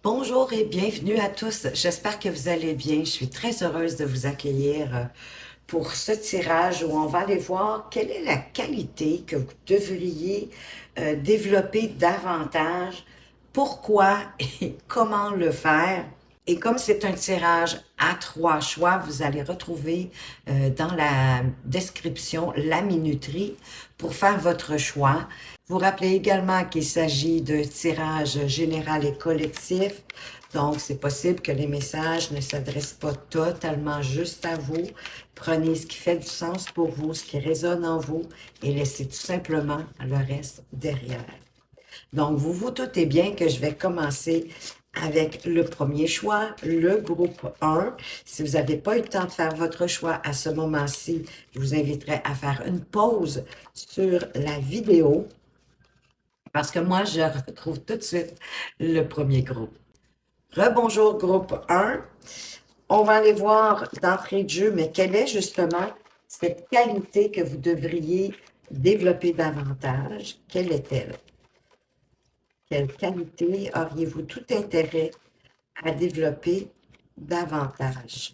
Bonjour et bienvenue à tous. J'espère que vous allez bien. Je suis très heureuse de vous accueillir pour ce tirage où on va aller voir quelle est la qualité que vous devriez développer davantage, pourquoi et comment le faire. Et comme c'est un tirage à 3 choix, vous allez retrouver dans la description la minuterie pour faire votre choix. Vous rappelez également qu'il s'agit d'un tirage général et collectif, donc c'est possible que les messages ne s'adressent pas totalement juste à vous. Prenez ce qui fait du sens pour vous, ce qui résonne en vous, et laissez tout simplement le reste derrière. Donc, vous vous doutez bien que je vais commencer avec le premier choix, le groupe 1. Si vous n'avez pas eu le temps de faire votre choix à ce moment-ci, je vous inviterai à faire une pause sur la vidéo parce que moi, je retrouve tout de suite le premier groupe. Rebonjour groupe 1. On va aller voir d'entrée de jeu, mais quelle est justement cette qualité que vous devriez développer davantage? Quelle est-elle? Quelle qualité auriez-vous tout intérêt à développer davantage?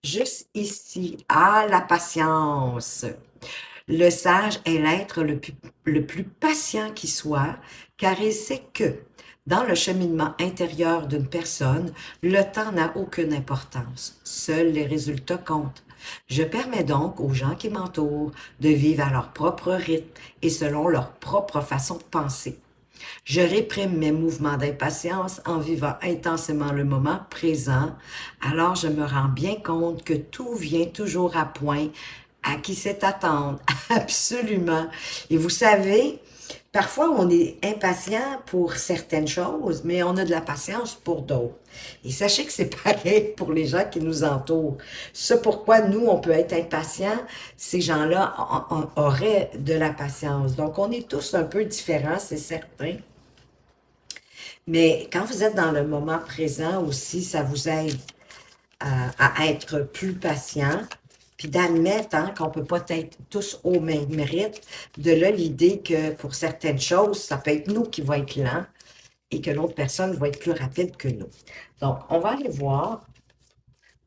Juste ici, la patience. Le sage est l'être le plus patient qui soit, car il sait que, dans le cheminement intérieur d'une personne, le temps n'a aucune importance. Seuls les résultats comptent. Je permets donc aux gens qui m'entourent de vivre à leur propre rythme et selon leur propre façon de penser. Je réprime mes mouvements d'impatience en vivant intensément le moment présent, alors je me rends bien compte que tout vient toujours à point, à qui sait attendre, absolument. Et vous savez, parfois on est impatient pour certaines choses, mais on a de la patience pour d'autres. Et sachez que c'est pareil pour les gens qui nous entourent. Ce pourquoi nous, on peut être impatients, ces gens-là auraient de la patience. Donc, on est tous un peu différents, c'est certain. Mais quand vous êtes dans le moment présent aussi, ça vous aide à être plus patient, puis d'admettre qu'on ne peut pas être tous au même rythme. De là, l'idée que pour certaines choses, ça peut être nous qui va être lent et que l'autre personne va être plus rapide que nous. Donc, on va aller voir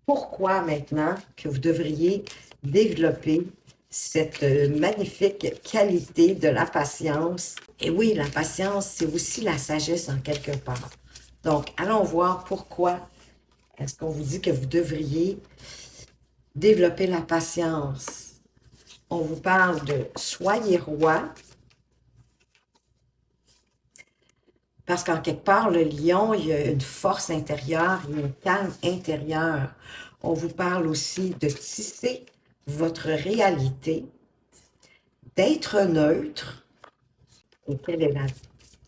pourquoi maintenant que vous devriez développer cette magnifique qualité de la patience. Et oui, la patience, c'est aussi la sagesse en quelque part. Donc, allons voir pourquoi est-ce qu'on vous dit que vous devriez développer la patience. On vous parle de soyez roi, parce qu'en quelque part, le lion, il y a une force intérieure, il y a un calme intérieur. On vous parle aussi de tisser votre réalité, d'être neutre. Et quelle est la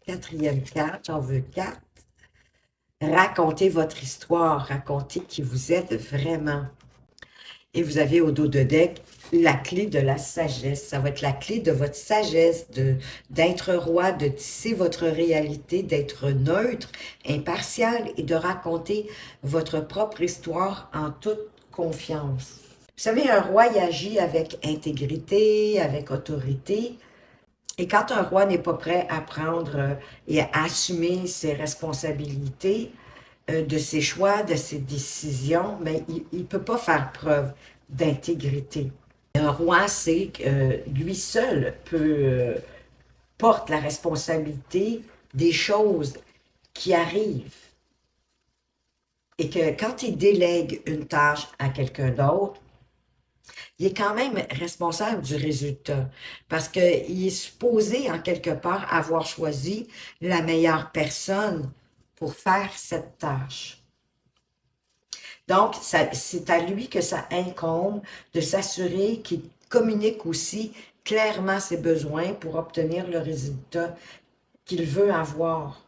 quatrième carte? J'en veux quatre. Racontez votre histoire, racontez qui vous êtes vraiment. Et vous avez au dos de deck la clé de la sagesse. Ça va être la clé de votre sagesse, d'être roi, de tisser votre réalité, d'être neutre, impartial et de raconter votre propre histoire en toute confiance. Vous savez, un roi il agit avec intégrité, avec autorité. Et quand un roi n'est pas prêt à prendre et à assumer ses responsabilités, de ses choix, de ses décisions, mais il ne peut pas faire preuve d'intégrité. Un roi, c'est que lui seul porte la responsabilité des choses qui arrivent. Et que quand il délègue une tâche à quelqu'un d'autre, il est quand même responsable du résultat parce qu'il est supposé, en quelque part, avoir choisi la meilleure personne pour faire cette tâche. Donc, c'est à lui que ça incombe de s'assurer qu'il communique aussi clairement ses besoins pour obtenir le résultat qu'il veut avoir.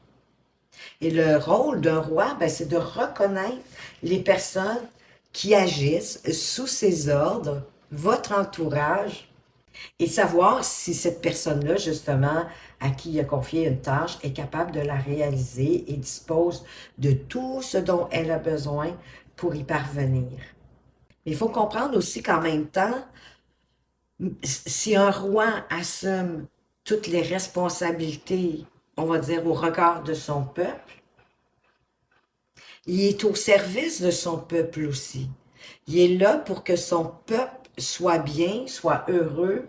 Et le rôle d'un roi, ben, c'est de reconnaître les personnes qui agissent sous ses ordres, votre entourage, et savoir si cette personne-là, justement, à qui il a confié une tâche, est capable de la réaliser et dispose de tout ce dont elle a besoin pour y parvenir. Mais il faut comprendre aussi qu'en même temps, si un roi assume toutes les responsabilités on va dire, au regard de son peuple. Il est au service de son peuple aussi. Il est là pour que son peuple soit bien, soit heureux,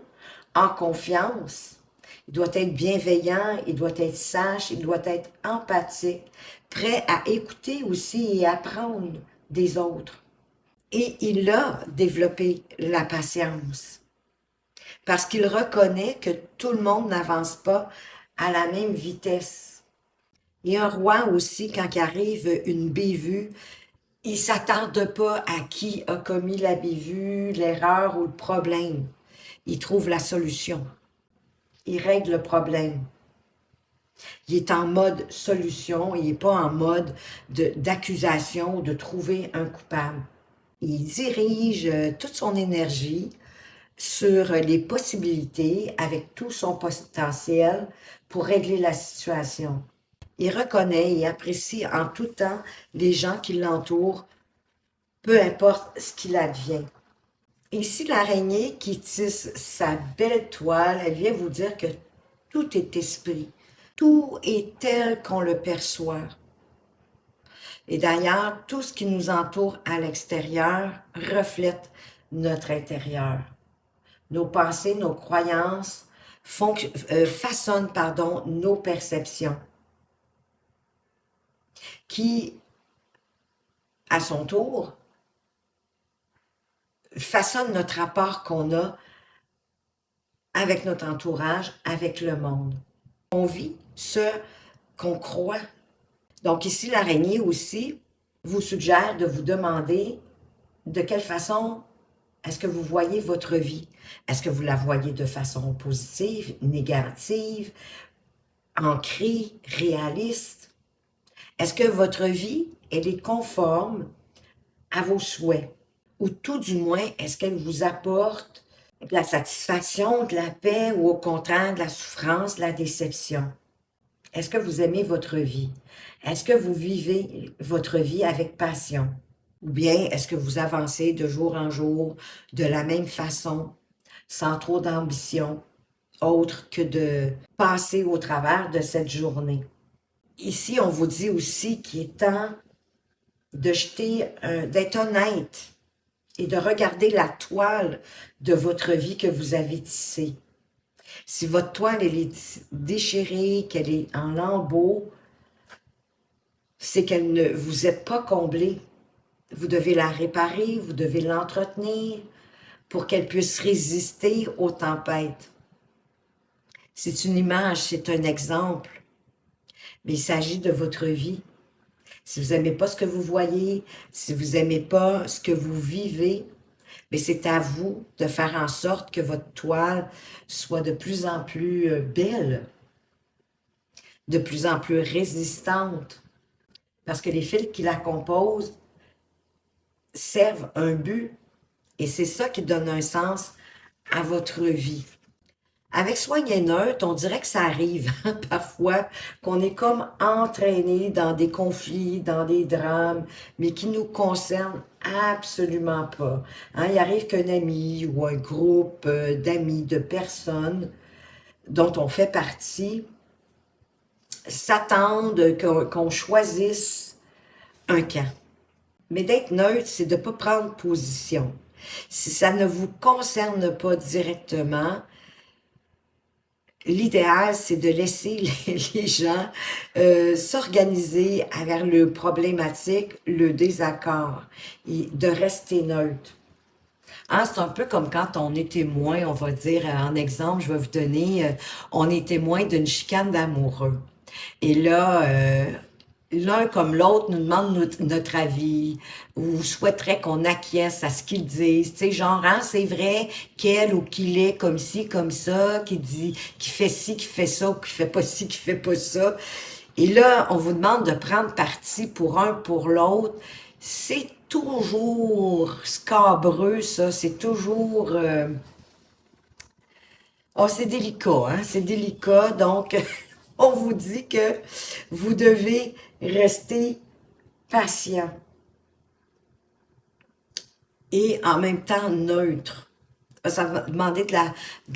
en confiance. Il doit être bienveillant, il doit être sage, il doit être empathique, prêt à écouter aussi et apprendre des autres. Et il a développé la patience parce qu'il reconnaît que tout le monde n'avance pas à la même vitesse. Et un roi aussi, quand il arrive une bévue, il s'attarde pas à qui a commis la bévue, l'erreur ou le problème. Il trouve la solution. Il règle le problème. Il est en mode solution, il n'est pas en mode d'accusation ou de trouver un coupable. Il dirige toute son énergie sur les possibilités avec tout son potentiel pour régler la situation. Il reconnaît et apprécie en tout temps les gens qui l'entourent, peu importe ce qu'il advient. Ici, l'araignée qui tisse sa belle toile, elle vient vous dire que tout est esprit. Tout est tel qu'on le perçoit. Et d'ailleurs, tout ce qui nous entoure à l'extérieur reflète notre intérieur. Nos pensées, nos croyances façonnent nos perceptions, qui, à son tour, façonnent notre rapport qu'on a avec notre entourage, avec le monde. On vit ce qu'on croit. Donc ici, l'araignée aussi vous suggère de vous demander de quelle façon est-ce que vous voyez votre vie. Est-ce que vous la voyez de façon positive, négative, ancrée, réaliste? Est-ce que votre vie, elle est conforme à vos souhaits? Ou tout du moins, est-ce qu'elle vous apporte de la satisfaction, de la paix ou au contraire de la souffrance, de la déception? Est-ce que vous aimez votre vie? Est-ce que vous vivez votre vie avec passion? Ou bien est-ce que vous avancez de jour en jour de la même façon, sans trop d'ambition, autre que de passer au travers de cette journée? Ici, on vous dit aussi qu'il est temps de d'être honnête et de regarder la toile de votre vie que vous avez tissée. Si votre toile elle est déchirée, qu'elle est en lambeaux, c'est qu'elle ne vous êtes pas comblé. Vous devez la réparer, vous devez l'entretenir pour qu'elle puisse résister aux tempêtes. C'est une image, c'est un exemple, mais il s'agit de votre vie. Si vous n'aimez pas ce que vous voyez, si vous n'aimez pas ce que vous vivez, mais c'est à vous de faire en sorte que votre toile soit de plus en plus belle, de plus en plus résistante, parce que les fils qui la composent servent un but, et c'est ça qui donne un sens à votre vie. Avec Soin et Neutre, on dirait que ça arrive parfois qu'on est comme entraîné dans des conflits, dans des drames, mais qui nous concernent absolument pas. Hein, il arrive qu'un ami ou un groupe d'amis, de personnes dont on fait partie, s'attendent qu'on choisisse un camp. Mais d'être neutre, c'est de ne pas prendre position. Si ça ne vous concerne pas directement, l'idéal, c'est de laisser les gens s'organiser vers le problématique, le désaccord, et de rester neutre. Hein, c'est un peu comme quand on est témoin, on va dire, en exemple, je vais vous donner, on est témoin d'une chicane d'amoureux. Et là, l'un comme l'autre nous demande notre avis ou souhaiterait qu'on acquiesce à ce qu'ils disent. Tu sais, genre, hein, c'est vrai qu'elle ou qu'il est comme ci, comme ça, qui dit, qui fait ci, qui fait ça, ou qui fait pas ci, qui fait pas ça. Et là, on vous demande de prendre parti pour un, pour l'autre. C'est toujours scabreux, ça. C'est toujours... Oh, c'est délicat, hein? C'est délicat. Donc, on vous dit que vous devez rester patient et en même temps neutre. Ça va demander de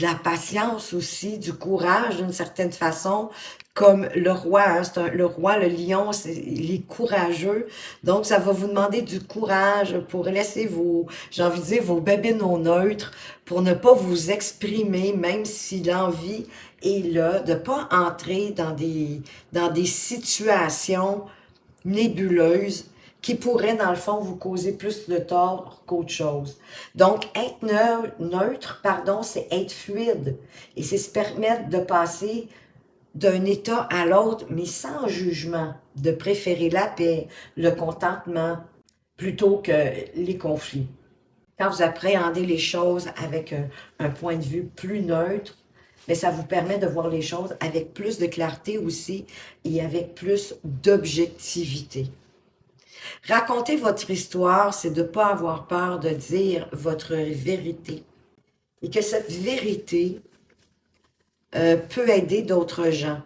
la patience aussi, du courage d'une certaine façon, comme le roi, hein, le roi, le lion, il est courageux. Donc, ça va vous demander du courage pour laisser j'ai envie de dire, vos babines au neutre, pour ne pas vous exprimer, même si l'envie est là, de pas entrer dans des situations nébuleuse qui pourrait, dans le fond, vous causer plus de tort qu'autre chose. Donc, être neutre, pardon, c'est être fluide. Et c'est se permettre de passer d'un état à l'autre, mais sans jugement, de préférer la paix, le contentement, plutôt que les conflits. Quand vous appréhendez les choses avec un point de vue plus neutre, mais ça vous permet de voir les choses avec plus de clarté aussi et avec plus d'objectivité. Raconter votre histoire, c'est de ne pas avoir peur de dire votre vérité. Et que cette vérité peut aider d'autres gens.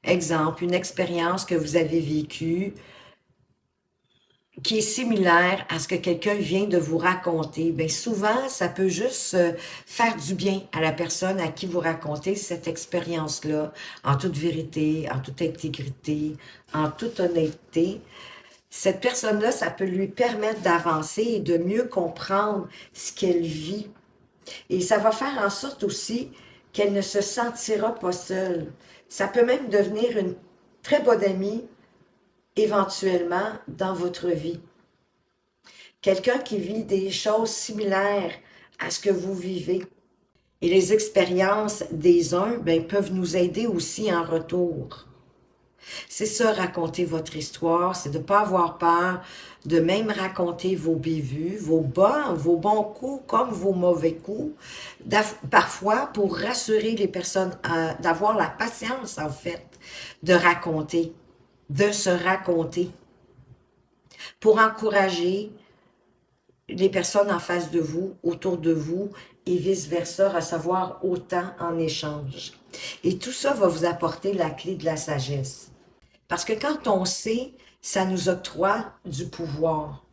Exemple, une expérience que vous avez vécue qui est similaire à ce que quelqu'un vient de vous raconter. Bien, souvent, ça peut juste faire du bien à la personne à qui vous racontez cette expérience-là, en toute vérité, en toute intégrité, en toute honnêteté. Cette personne-là, ça peut lui permettre d'avancer et de mieux comprendre ce qu'elle vit. Et ça va faire en sorte aussi qu'elle ne se sentira pas seule. Ça peut même devenir une très bonne amie, éventuellement, dans votre vie. Quelqu'un qui vit des choses similaires à ce que vous vivez. Et les expériences des uns peuvent nous aider aussi en retour. C'est ça, raconter votre histoire, c'est de ne pas avoir peur de même raconter vos bévues, vos bons coups comme vos mauvais coups, parfois pour rassurer les personnes, d'avoir la patience en fait de raconter, de se raconter, pour encourager les personnes en face de vous, autour de vous, et vice-versa, recevoir autant en échange. Et tout ça va vous apporter la clé de la sagesse. Parce que quand on sait, ça nous octroie du pouvoir.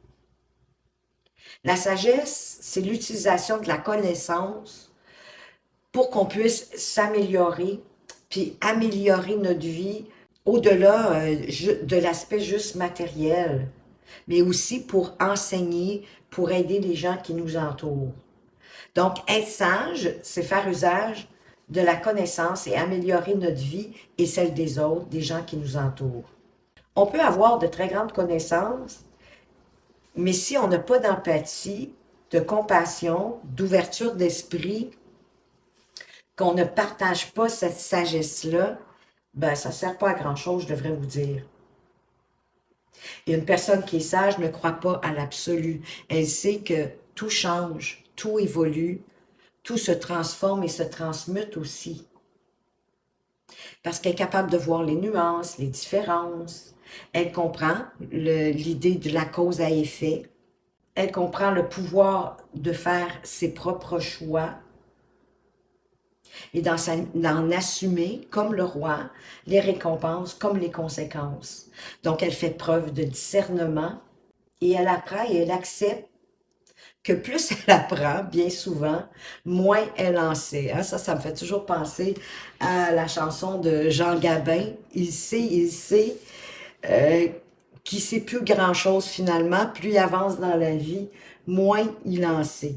La sagesse, c'est l'utilisation de la connaissance pour qu'on puisse s'améliorer, puis améliorer notre vie au-delà de l'aspect juste matériel, mais aussi pour enseigner, pour aider les gens qui nous entourent. Donc, être sage, c'est faire usage de la connaissance et améliorer notre vie et celle des autres, des gens qui nous entourent. On peut avoir de très grandes connaissances, mais si on n'a pas d'empathie, de compassion, d'ouverture d'esprit, qu'on ne partage pas cette sagesse-là, ça ne sert pas à grand-chose, je devrais vous dire. Et une personne qui est sage ne croit pas à l'absolu. Elle sait que tout change, tout évolue, tout se transforme et se transmute aussi. Parce qu'elle est capable de voir les nuances, les différences. Elle comprend l'idée de la cause à effet. Elle comprend le pouvoir de faire ses propres choix et d'en assumer, comme le roi, les récompenses comme les conséquences. Donc, elle fait preuve de discernement et elle apprend et elle accepte que plus elle apprend, bien souvent, moins elle en sait. Hein? Ça me fait toujours penser à la chanson de Jean Gabin. Il sait, euh, qu'il ne sait plus grand-chose finalement. Plus il avance dans la vie, moins il en sait.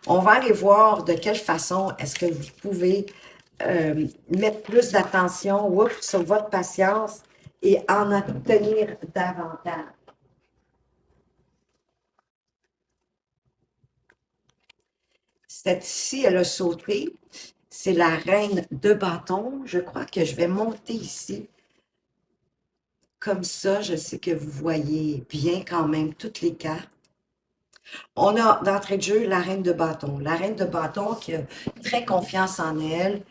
On va aller voir de quelle façon est-ce que vous pouvez mettre plus d'attention sur votre patience et en obtenir davantage. Cette-ci, elle a sauté. C'est la reine de bâton. Je crois que je vais monter ici. Comme ça, je sais que vous voyez bien quand même toutes les cartes. On a d'entrée de jeu la reine de bâton. La reine de bâton qui a très confiance en elle,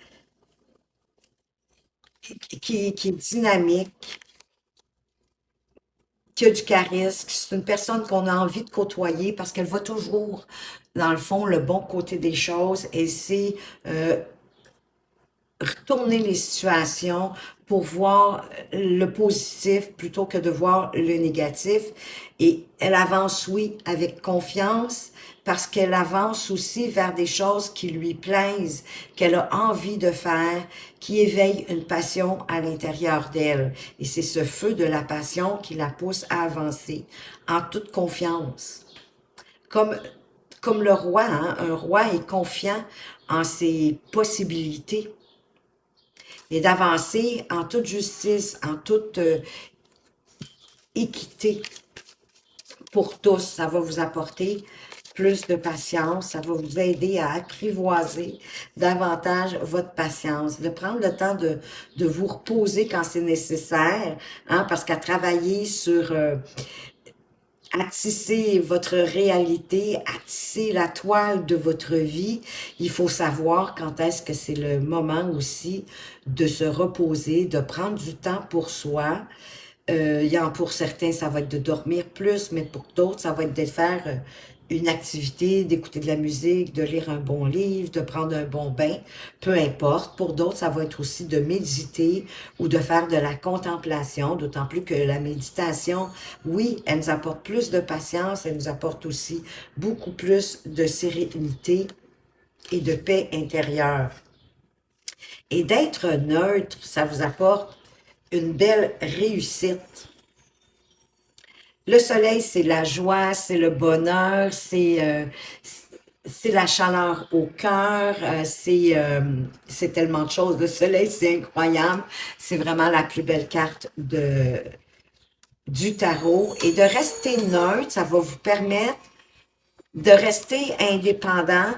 qui est dynamique, qui a du charisme. C'est une personne qu'on a envie de côtoyer parce qu'elle voit toujours, dans le fond, le bon côté des choses. Elle sait retourner les situations pour voir le positif plutôt que de voir le négatif. Et elle avance, oui, avec confiance, parce qu'elle avance aussi vers des choses qui lui plaisent, qu'elle a envie de faire, qui éveillent une passion à l'intérieur d'elle. Et c'est ce feu de la passion qui la pousse à avancer en toute confiance. Comme, comme le roi, hein, un roi est confiant en ses possibilités et d'avancer en toute justice, en toute équité pour tous. Ça va vous apporter plus de patience, ça va vous aider à apprivoiser davantage votre patience, de prendre le temps de vous reposer quand c'est nécessaire, hein, parce qu'à travailler sur, à tisser votre réalité, à tisser la toile de votre vie, il faut savoir quand est-ce que c'est le moment aussi de se reposer, de prendre du temps pour soi. Pour certains, ça va être de dormir plus, mais pour d'autres, ça va être de faire une activité, d'écouter de la musique, de lire un bon livre, de prendre un bon bain, peu importe. Pour d'autres, ça va être aussi de méditer ou de faire de la contemplation, d'autant plus que la méditation, oui, elle nous apporte plus de patience, elle nous apporte aussi beaucoup plus de sérénité et de paix intérieure. Et d'être neutre, ça vous apporte une belle réussite. Le soleil, c'est la joie, c'est le bonheur, c'est la chaleur au cœur, c'est tellement de choses. Le soleil, c'est incroyable. C'est vraiment la plus belle carte du tarot. Et de rester neutre, ça va vous permettre de rester indépendant,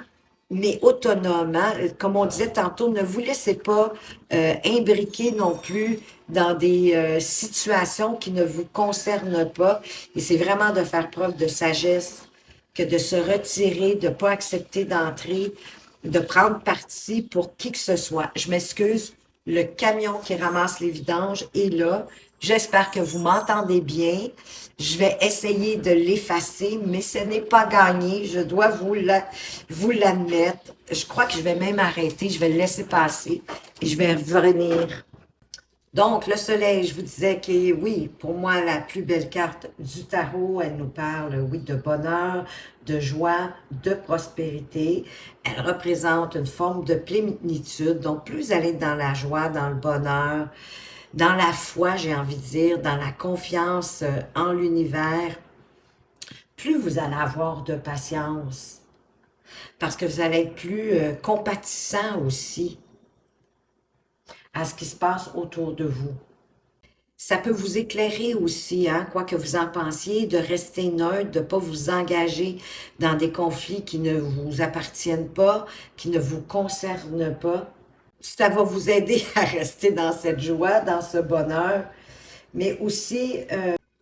mais autonome. Hein. Comme on disait tantôt, ne vous laissez pas imbriquer non plus dans des situations qui ne vous concernent pas. Et c'est vraiment de faire preuve de sagesse que de se retirer, de ne pas accepter d'entrer, de prendre parti pour qui que ce soit. Je m'excuse, le camion qui ramasse les vidanges est là. J'espère que vous m'entendez bien. Je vais essayer de l'effacer, mais ce n'est pas gagné. Je dois vous l'admettre. Je crois que je vais même arrêter. Je vais le laisser passer et je vais revenir. Donc, le soleil, je vous disais que oui, pour moi, la plus belle carte du tarot, elle nous parle, oui, de bonheur, de joie, de prospérité. Elle représente une forme de plénitude. Donc, plus vous allez dans la joie, dans le bonheur, dans la foi, j'ai envie de dire, dans la confiance en l'univers, plus vous allez avoir de patience. Parce que vous allez être plus compatissant aussi à ce qui se passe autour de vous. Ça peut vous éclairer aussi, hein, quoi que vous en pensiez, de rester neutre, de ne pas vous engager dans des conflits qui ne vous appartiennent pas, qui ne vous concernent pas. Ça va vous aider à rester dans cette joie, dans ce bonheur, mais aussi,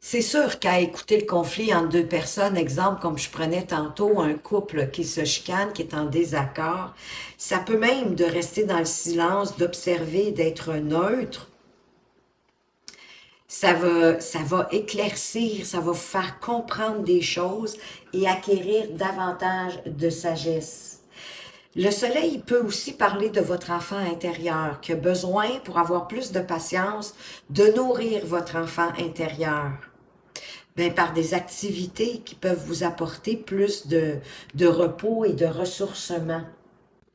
c'est sûr qu'à écouter le conflit entre deux personnes, exemple comme je prenais tantôt, un couple qui se chicane, qui est en désaccord, ça peut même de rester dans le silence, d'observer, d'être neutre. Ça va éclaircir, ça va vous faire comprendre des choses et acquérir davantage de sagesse. Le soleil peut aussi parler de votre enfant intérieur qui a besoin, pour avoir plus de patience, de nourrir votre enfant intérieur. Ben, par des activités qui peuvent vous apporter plus de repos et de ressourcement.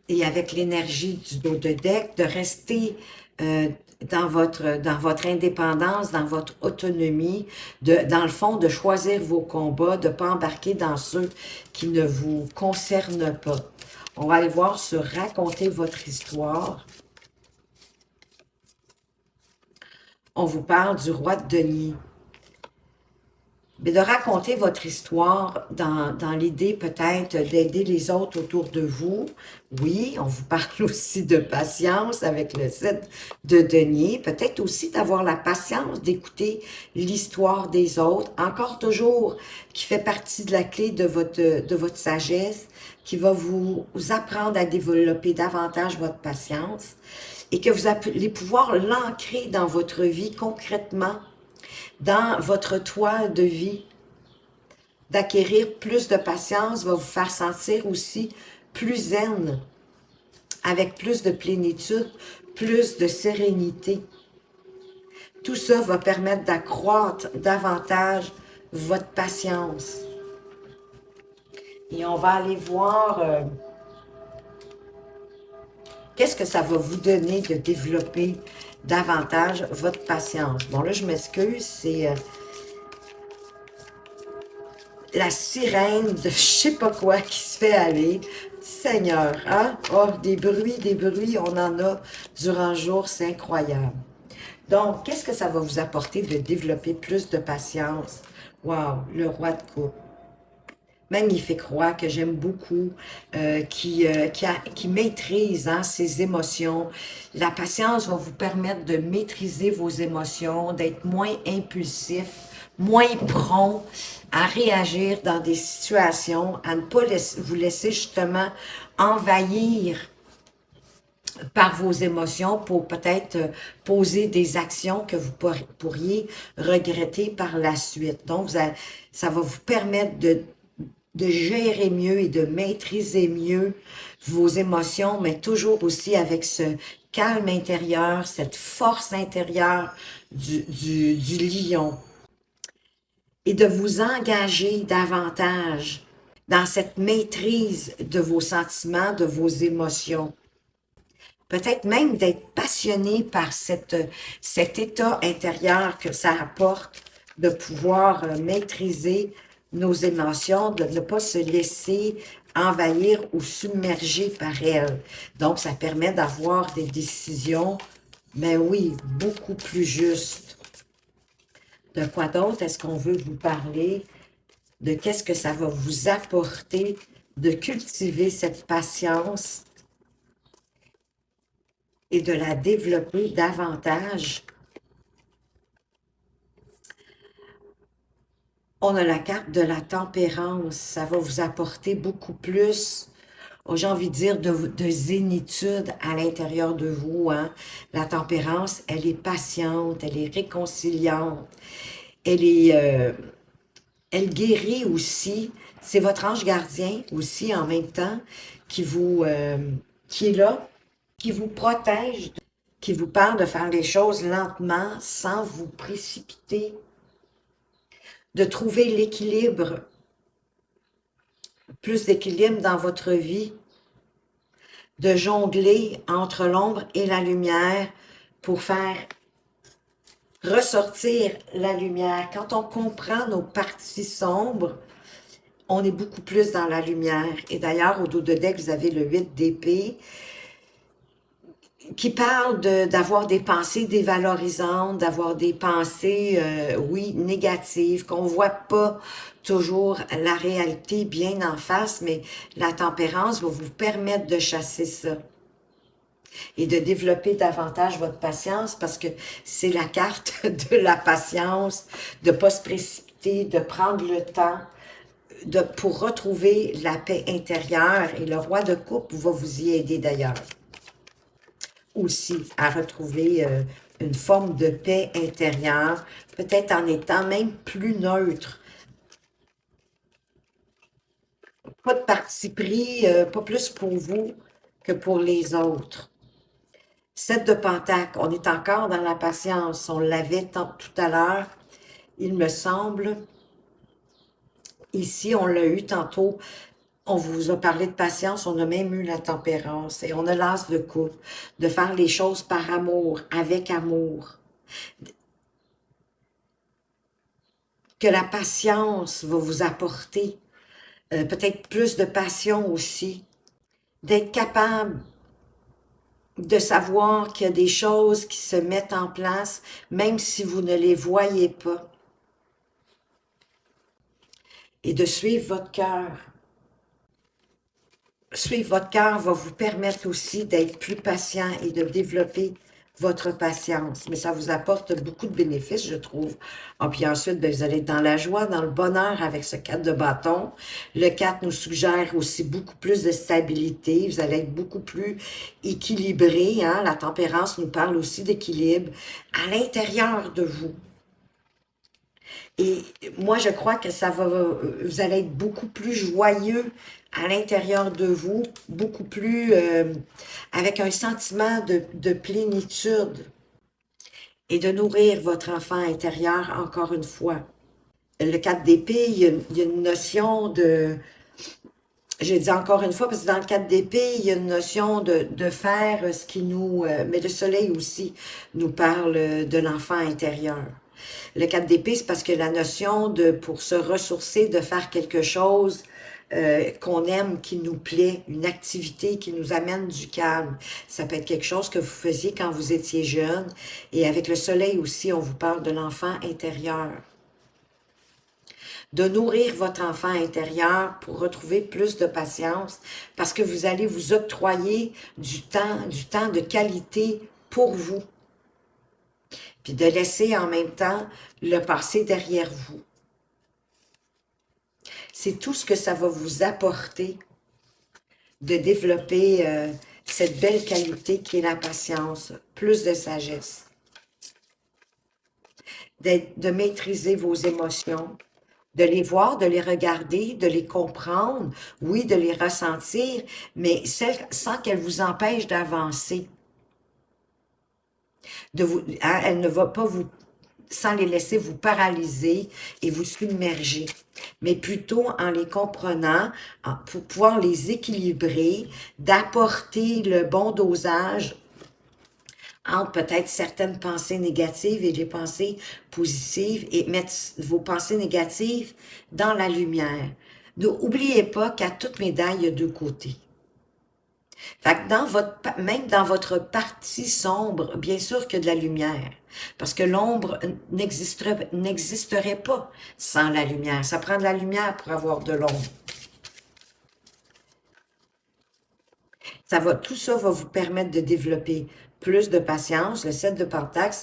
Et avec l'énergie du dos de deck, de rester dans votre indépendance, dans votre autonomie, dans le fond, de choisir vos combats, de ne pas embarquer dans ceux qui ne vous concernent pas. On va aller voir sur raconter votre histoire. On vous parle du roi de denier. Mais de raconter votre histoire dans l'idée peut-être d'aider les autres autour de vous. Oui, on vous parle aussi de patience avec le 7 de denier. Peut-être aussi d'avoir la patience d'écouter l'histoire des autres. Encore toujours, qui fait partie de la clé de votre sagesse, qui va vous apprendre à développer davantage votre patience et que vous allez pouvoir l'ancrer dans votre vie concrètement, dans votre toile de vie. D'acquérir plus de patience va vous faire sentir aussi plus zen, avec plus de plénitude, plus de sérénité. Tout ça va permettre d'accroître davantage votre patience. Et on va aller voir qu'est-ce que ça va vous donner de développer davantage votre patience. Bon, là, je m'excuse, c'est la sirène de je sais pas quoi qui se fait aller. Seigneur, hein? Oh, des bruits, on en a durant le jour, c'est incroyable. Donc, qu'est-ce que ça va vous apporter de développer plus de patience? Wow, le roi de coupe. Magnifique roi que j'aime beaucoup, qui maîtrise hein, ses émotions. La patience va vous permettre de maîtriser vos émotions, d'être moins impulsif, moins prompt à réagir dans des situations, à ne pas vous laisser justement envahir par vos émotions pour peut-être poser des actions que vous pourriez regretter par la suite. Donc, ça va vous permettre de gérer mieux et de maîtriser mieux vos émotions, mais toujours aussi avec ce calme intérieur, cette force intérieure du lion. Et de vous engager davantage dans cette maîtrise de vos sentiments, de vos émotions. Peut-être même d'être passionné par cet état intérieur que ça apporte, de pouvoir maîtriser nos émotions, de ne pas se laisser envahir ou submerger par elles. Donc, ça permet d'avoir des décisions, mais oui, beaucoup plus justes. De quoi d'autre est-ce qu'on veut vous parler? De qu'est-ce que ça va vous apporter de cultiver cette patience et de la développer davantage. On a la carte de la tempérance. Ça va vous apporter beaucoup plus, j'ai envie de dire, de zénitude à l'intérieur de vous. Hein. La tempérance, elle est patiente, elle est réconciliante, elle guérit aussi. C'est votre ange gardien aussi en même temps qui est là, qui vous protège, qui vous parle de faire les choses lentement, sans vous précipiter, de trouver l'équilibre, plus d'équilibre dans votre vie, de jongler entre l'ombre et la lumière pour faire ressortir la lumière. Quand on comprend nos parties sombres, on est beaucoup plus dans la lumière. Et d'ailleurs, au dos de deck, vous avez le 8 d'épée, qui parle d'avoir des pensées dévalorisantes, d'avoir des pensées, oui, négatives, qu'on ne voit pas toujours la réalité bien en face, mais la tempérance va vous permettre de chasser ça et de développer davantage votre patience parce que c'est la carte de la patience, de ne pas se précipiter, de prendre le temps pour retrouver la paix intérieure et le roi de coupe va vous y aider d'ailleurs. Aussi à retrouver une forme de paix intérieure, peut-être en étant même plus neutre. Pas de parti pris, pas plus pour vous que pour les autres. 7 de Pentacle, on est encore dans la patience, on l'avait tout à l'heure, il me semble. Ici, on l'a eu tantôt. On vous a parlé de patience, on a même eu la tempérance et on a l'as de coupe, de faire les choses par amour, avec amour. Que la patience va vous apporter, peut-être plus de passion aussi, d'être capable de savoir qu'il y a des choses qui se mettent en place, même si vous ne les voyez pas, et de suivre votre cœur. Suivre votre cœur va vous permettre aussi d'être plus patient et de développer votre patience. Mais ça vous apporte beaucoup de bénéfices, je trouve. Ah, puis ensuite, bien, vous allez être dans la joie, dans le bonheur avec ce 4 de bâton. Le 4 nous suggère aussi beaucoup plus de stabilité. Vous allez être beaucoup plus équilibré. Hein? La tempérance nous parle aussi d'équilibre à l'intérieur de vous. Et moi, je crois que ça va, vous allez être beaucoup plus joyeux à l'intérieur de vous, beaucoup plus avec un sentiment de plénitude et de nourrir votre enfant intérieur encore une fois. Le 4 d'épée, il y a une notion de, je dis encore une fois, parce que dans le 4 d'épée, il y a une notion de faire ce qui nous... mais le soleil aussi nous parle de l'enfant intérieur. Le 4 d'épée, c'est parce que la notion de, pour se ressourcer, de faire quelque chose qu'on aime, qui nous plaît, une activité qui nous amène du calme. Ça peut être quelque chose que vous faisiez quand vous étiez jeune. Et avec le soleil aussi, on vous parle de l'enfant intérieur. De nourrir votre enfant intérieur pour retrouver plus de patience, parce que vous allez vous octroyer du temps de qualité pour vous, puis de laisser en même temps le passé derrière vous. C'est tout ce que ça va vous apporter de développer cette belle qualité qui est la patience, plus de sagesse, de maîtriser vos émotions, de les voir, de les regarder, de les comprendre, oui, de les ressentir, mais sans qu'elles vous empêchent d'avancer. Hein, elle ne va pas vous, sans les laisser vous paralyser et vous submerger, mais plutôt en les comprenant, pour pouvoir les équilibrer, d'apporter le bon dosage entre peut-être certaines pensées négatives et les pensées positives et mettre vos pensées négatives dans la lumière. N'oubliez pas qu'à toute médaille, il y a deux côtés. Fait que même dans votre partie sombre, bien sûr qu'il y a de la lumière. Parce que l'ombre n'existerait pas sans la lumière. Ça prend de la lumière pour avoir de l'ombre. Tout ça va vous permettre de développer plus de patience. Le 7 de Pentacle,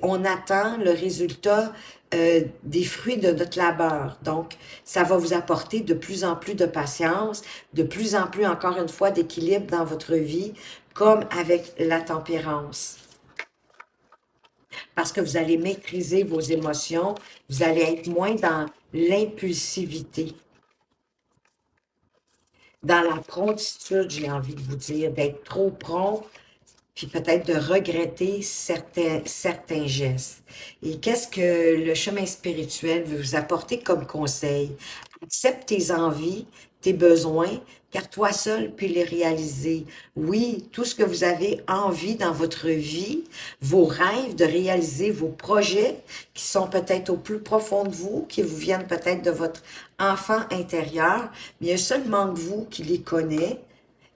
on attend le résultat des fruits de notre labeur. Donc, ça va vous apporter de plus en plus de patience, de plus en plus, encore une fois, d'équilibre dans votre vie, comme avec la tempérance. Parce que vous allez maîtriser vos émotions, vous allez être moins dans l'impulsivité, dans la promptitude, j'ai envie de vous dire, d'être trop prompt, puis peut-être de regretter certains gestes. Et qu'est-ce que le chemin spirituel veut vous apporter comme conseil? Accepte tes envies, tes besoins, car toi seul peux les réaliser. Oui, tout ce que vous avez envie dans votre vie, vos rêves, de réaliser vos projets qui sont peut-être au plus profond de vous, qui vous viennent peut-être de votre enfant intérieur, mais il y a seulement vous qui les connaît.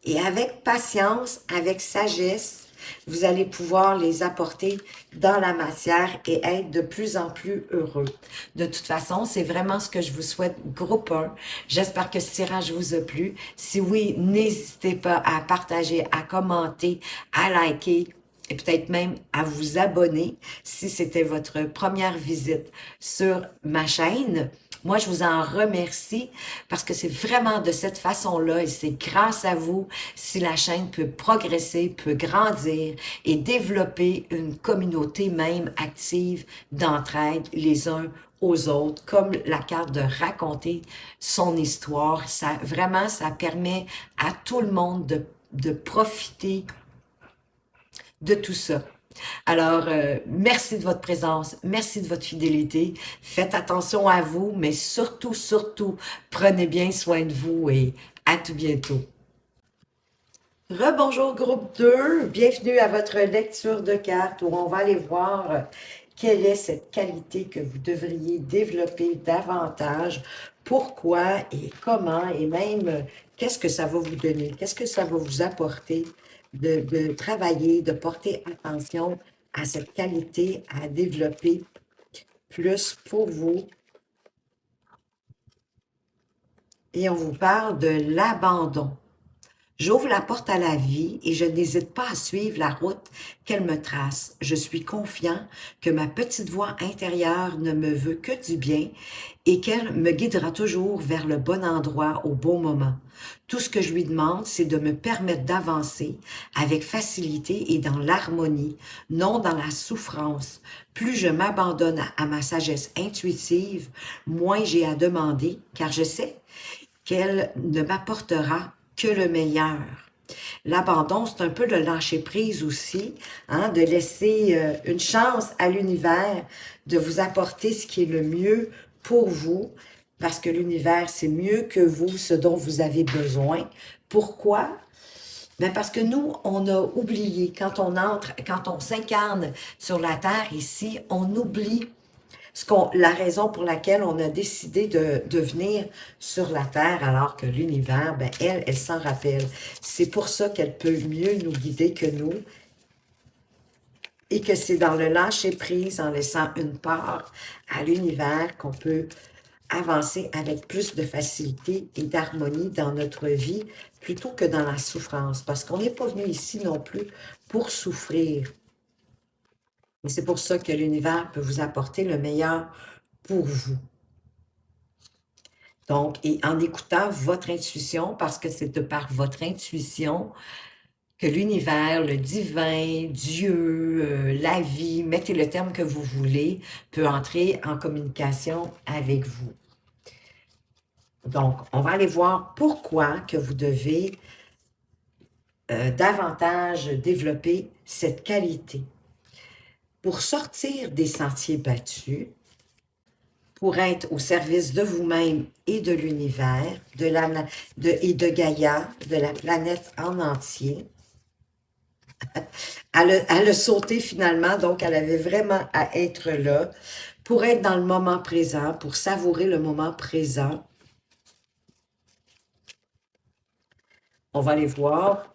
Et avec patience, avec sagesse, vous allez pouvoir les apporter dans la matière et être de plus en plus heureux. De toute façon, c'est vraiment ce que je vous souhaite, groupe 1. J'espère que ce tirage vous a plu. Si oui, n'hésitez pas à partager, à commenter, à liker et peut-être même à vous abonner si c'était votre première visite sur ma chaîne. Moi, je vous en remercie parce que c'est vraiment de cette façon-là et c'est grâce à vous si la chaîne peut progresser, peut grandir et développer une communauté même active d'entraide les uns aux autres, comme la carte de raconter son histoire. Ça permet à tout le monde de profiter de tout ça. Alors, merci de votre présence, merci de votre fidélité. Faites attention à vous, mais surtout, surtout, prenez bien soin de vous et à tout bientôt. Rebonjour groupe 2, bienvenue à votre lecture de cartes où on va aller voir quelle est cette qualité que vous devriez développer davantage, pourquoi et comment et même qu'est-ce que ça va vous donner, qu'est-ce que ça va vous apporter de travailler, de porter attention à cette qualité à développer plus pour vous. Et on vous parle de l'abandon. J'ouvre la porte à la vie et je n'hésite pas à suivre la route qu'elle me trace. Je suis confiant que ma petite voix intérieure ne me veut que du bien et qu'elle me guidera toujours vers le bon endroit au bon moment. Tout ce que je lui demande, c'est de me permettre d'avancer avec facilité et dans l'harmonie, non dans la souffrance. Plus je m'abandonne à ma sagesse intuitive, moins j'ai à demander, car je sais qu'elle ne m'apportera que le meilleur. L'abandon, c'est un peu de lâcher prise aussi, hein, de laisser une chance à l'univers de vous apporter ce qui est le mieux pour vous, parce que l'univers, c'est mieux que vous, ce dont vous avez besoin. Pourquoi? Ben parce que nous, on a oublié, quand on s'incarne sur la Terre ici, on oublie la raison pour laquelle on a décidé de venir sur la Terre, alors que l'univers, ben elle s'en rappelle. C'est pour ça qu'elle peut mieux nous guider que nous, et que c'est dans le lâcher-prise, en laissant une part à l'univers, qu'on peut avancer avec plus de facilité et d'harmonie dans notre vie, plutôt que dans la souffrance, parce qu'on n'est pas venu ici non plus pour souffrir. Et c'est pour ça que l'univers peut vous apporter le meilleur pour vous. Donc, et en écoutant votre intuition, parce que c'est de par votre intuition que l'univers, le divin, Dieu, la vie, mettez le terme que vous voulez, peut entrer en communication avec vous. Donc, on va aller voir pourquoi que vous devez davantage développer cette qualité. Pour sortir des sentiers battus, pour être au service de vous-même et de l'univers, et de Gaïa, de la planète en entier. Elle a sauté finalement, donc elle avait vraiment à être là, pour être dans le moment présent, pour savourer le moment présent. On va aller voir.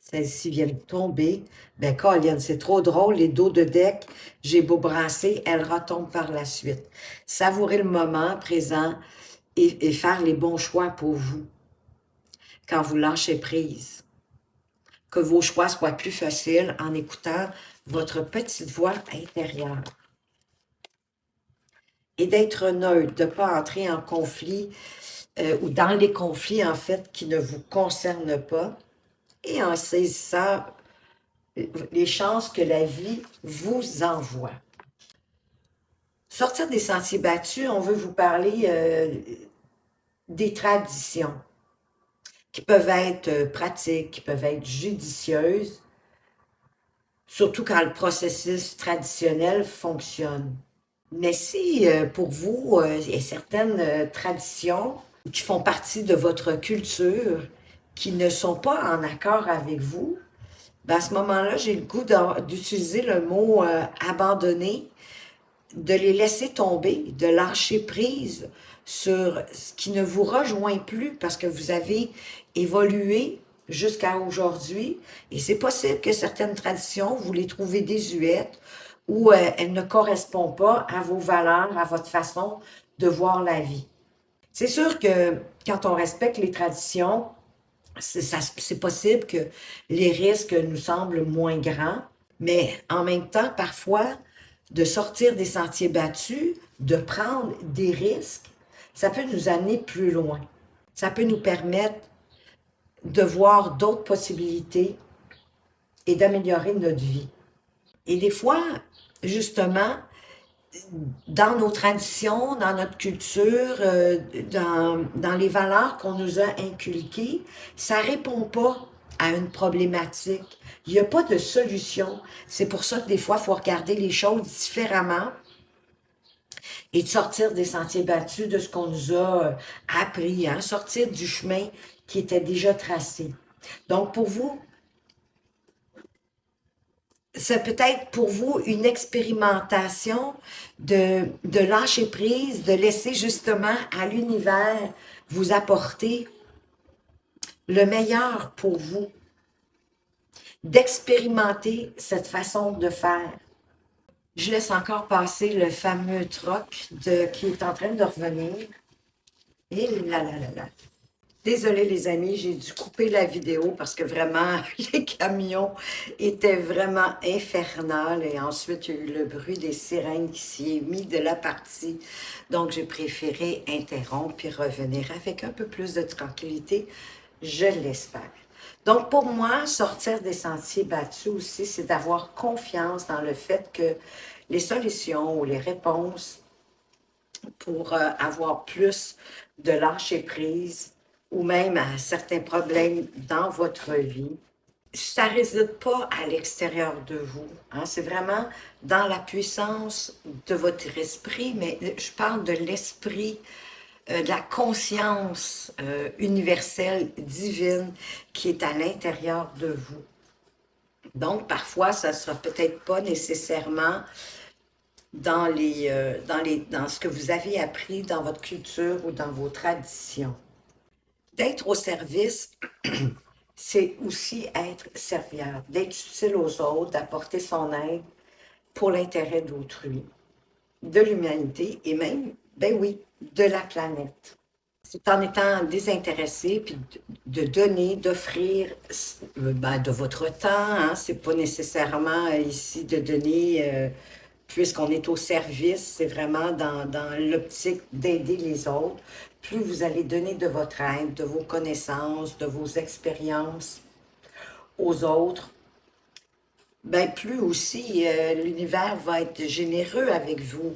Celles-ci viennent tomber. Ben, Colin, c'est trop drôle, les dos de deck, j'ai beau brasser, elles retombent par la suite. Savourer le moment présent et faire les bons choix pour vous quand vous lâchez prise. Que vos choix soient plus faciles en écoutant votre petite voix intérieure. Et d'être neutre, de ne pas entrer en conflit ou dans les conflits, en fait, qui ne vous concernent pas. Et en saisissant les chances que la vie vous envoie. Sortir des sentiers battus, on veut vous parler des traditions qui peuvent être pratiques, qui peuvent être judicieuses, surtout quand le processus traditionnel fonctionne. Mais si pour vous, il y a certaines traditions qui font partie de votre culture, qui ne sont pas en accord avec vous, ben à ce moment-là, j'ai le goût d'utiliser le mot abandonner, de les laisser tomber, de lâcher prise sur ce qui ne vous rejoint plus parce que vous avez évolué jusqu'à aujourd'hui. Et c'est possible que certaines traditions, vous les trouvez désuètes ou elles ne correspondent pas à vos valeurs, à votre façon de voir la vie. C'est sûr que quand on respecte les traditions, c'est possible que les risques nous semblent moins grands, mais en même temps, parfois, de sortir des sentiers battus, de prendre des risques, ça peut nous amener plus loin. Ça peut nous permettre de voir d'autres possibilités et d'améliorer notre vie. Et des fois, justement, dans nos traditions, dans notre culture, dans les valeurs qu'on nous a inculquées, ça répond pas à une problématique. Il n'y a pas de solution. C'est pour ça que des fois, il faut regarder les choses différemment et de sortir des sentiers battus de ce qu'on nous a appris, hein, sortir du chemin qui était déjà tracé. Donc, pour vous, c'est peut-être pour vous une expérimentation de lâcher prise, de laisser justement à l'univers vous apporter le meilleur pour vous, d'expérimenter cette façon de faire. Je laisse encore passer le fameux troc qui est en train de revenir. Et là, là, là, là. Désolée les amis, j'ai dû couper la vidéo parce que vraiment les camions étaient vraiment infernales et ensuite il y a eu le bruit des sirènes qui s'y est mis de la partie. Donc j'ai préféré interrompre puis revenir avec un peu plus de tranquillité, je l'espère. Donc pour moi, sortir des sentiers battus aussi, c'est d'avoir confiance dans le fait que les solutions ou les réponses pour avoir plus de lâcher prise ou même à certains problèmes dans votre vie, ça ne réside pas à l'extérieur de vous. Hein? C'est vraiment dans la puissance de votre esprit, mais je parle de l'esprit, de la conscience universelle, divine, qui est à l'intérieur de vous. Donc, parfois, ça ne sera peut-être pas nécessairement dans ce que vous avez appris dans votre culture ou dans vos traditions. D'être au service, c'est aussi être serviable, d'être utile aux autres, d'apporter son aide pour l'intérêt d'autrui, de l'humanité et même, ben oui, de la planète. C'est en étant désintéressé, puis de donner, d'offrir ben, de votre temps, hein, c'est pas nécessairement ici de donner puisqu'on est au service, c'est vraiment dans l'optique d'aider les autres. Plus vous allez donner de votre aide, de vos connaissances, de vos expériences aux autres, ben plus aussi l'univers va être généreux avec vous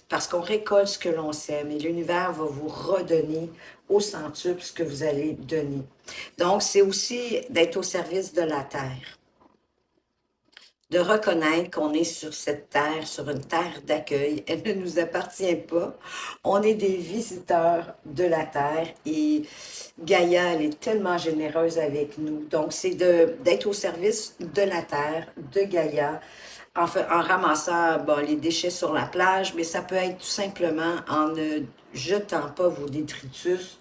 parce qu'on récolte ce que l'on sème et l'univers va vous redonner au centuple ce que vous allez donner. Donc, c'est aussi d'être au service de la Terre, de reconnaître qu'on est sur cette terre, sur une terre d'accueil. Elle ne nous appartient pas. On est des visiteurs de la terre et Gaïa, elle est tellement généreuse avec nous. Donc, c'est d'être au service de la terre, de Gaïa, en ramassant bon, les déchets sur la plage, mais ça peut être tout simplement en ne jetant pas vos détritus,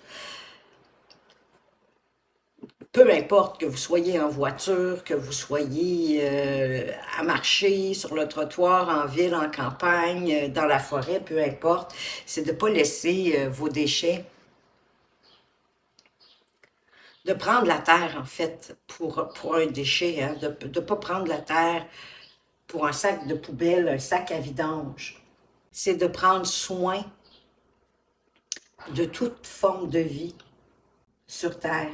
peu importe que vous soyez en voiture, que vous soyez à marcher, sur le trottoir, en ville, en campagne, dans la forêt, peu importe, c'est de ne pas laisser vos déchets, de prendre la terre en fait pour un déchet, hein, de ne pas prendre la terre pour un sac de poubelle, un sac à vidange. C'est de prendre soin de toute forme de vie sur Terre.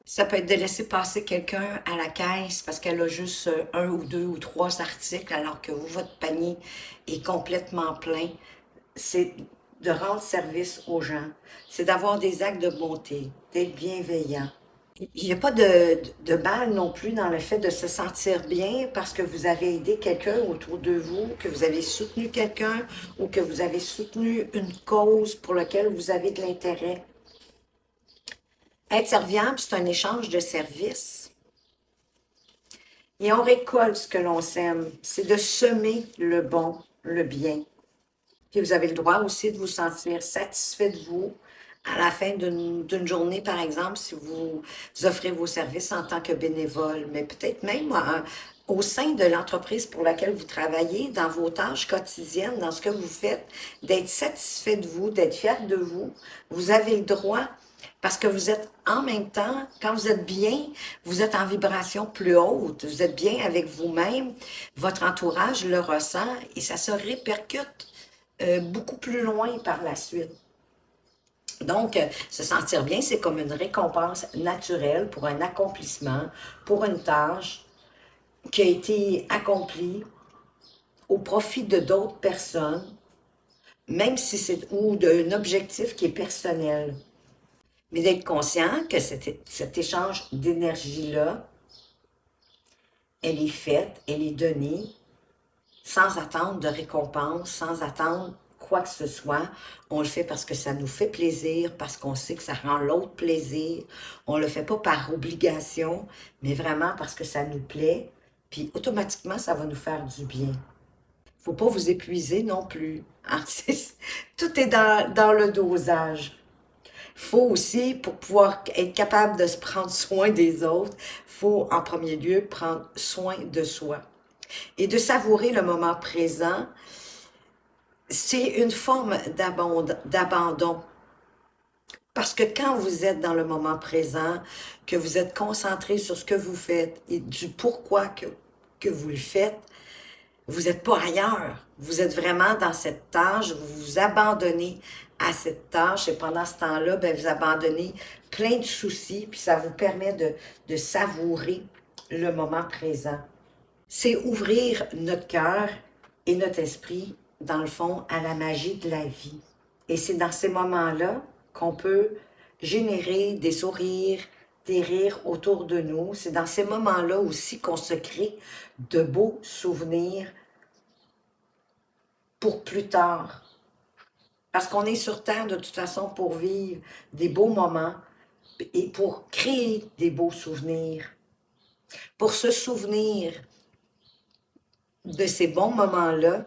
Ça peut être de laisser passer quelqu'un à la caisse parce qu'elle a juste un ou deux ou trois articles alors que vous, votre panier est complètement plein. C'est de rendre service aux gens. C'est d'avoir des actes de bonté, d'être bienveillant. Il n'y a pas de mal non plus dans le fait de se sentir bien parce que vous avez aidé quelqu'un autour de vous, que vous avez soutenu quelqu'un ou que vous avez soutenu une cause pour laquelle vous avez de l'intérêt. Être serviable, c'est un échange de services. Et on récolte ce que l'on sème. C'est de semer le bon, le bien. Puis vous avez le droit aussi de vous sentir satisfait de vous à la fin d'une journée, par exemple, si vous offrez vos services en tant que bénévole, mais peut-être même au sein de l'entreprise pour laquelle vous travaillez, dans vos tâches quotidiennes, dans ce que vous faites, d'être satisfait de vous, d'être fier de vous. Vous avez le droit parce que vous êtes en même temps, quand vous êtes bien, vous êtes en vibration plus haute, vous êtes bien avec vous-même, votre entourage le ressent et ça se répercute beaucoup plus loin par la suite. Donc, se sentir bien, c'est comme une récompense naturelle pour un accomplissement, pour une tâche qui a été accomplie au profit de d'autres personnes, même si c'est ou d'un objectif qui est personnel. Mais d'être conscient que cet échange d'énergie-là, elle est faite, elle est donnée sans attendre de récompense, sans attendre quoi que ce soit. On le fait parce que ça nous fait plaisir, parce qu'on sait que ça rend l'autre plaisir. On le fait pas par obligation, mais vraiment parce que ça nous plaît. Puis automatiquement, ça va nous faire du bien. Faut pas vous épuiser non plus. Hein? Tout est dans le dosage. Faut aussi, pour pouvoir être capable de se prendre soin des autres, faut en premier lieu prendre soin de soi. Et de savourer le moment présent, c'est une forme d'abandon. Parce que quand vous êtes dans le moment présent, que vous êtes concentré sur ce que vous faites et du pourquoi que vous le faites, vous n'êtes pas ailleurs. Vous êtes vraiment dans cette tâche, vous vous abandonnez à cette tâche et pendant ce temps-là, ben, vous abandonnez plein de soucis, puis ça vous permet de savourer le moment présent. C'est ouvrir notre cœur et notre esprit, dans le fond, à la magie de la vie. Et c'est dans ces moments-là qu'on peut générer des sourires, des rires autour de nous. C'est dans ces moments-là aussi qu'on se crée de beaux souvenirs pour plus tard. Parce qu'on est sur Terre de toute façon pour vivre des beaux moments et pour créer des beaux souvenirs. Pour se souvenir de ces bons moments-là,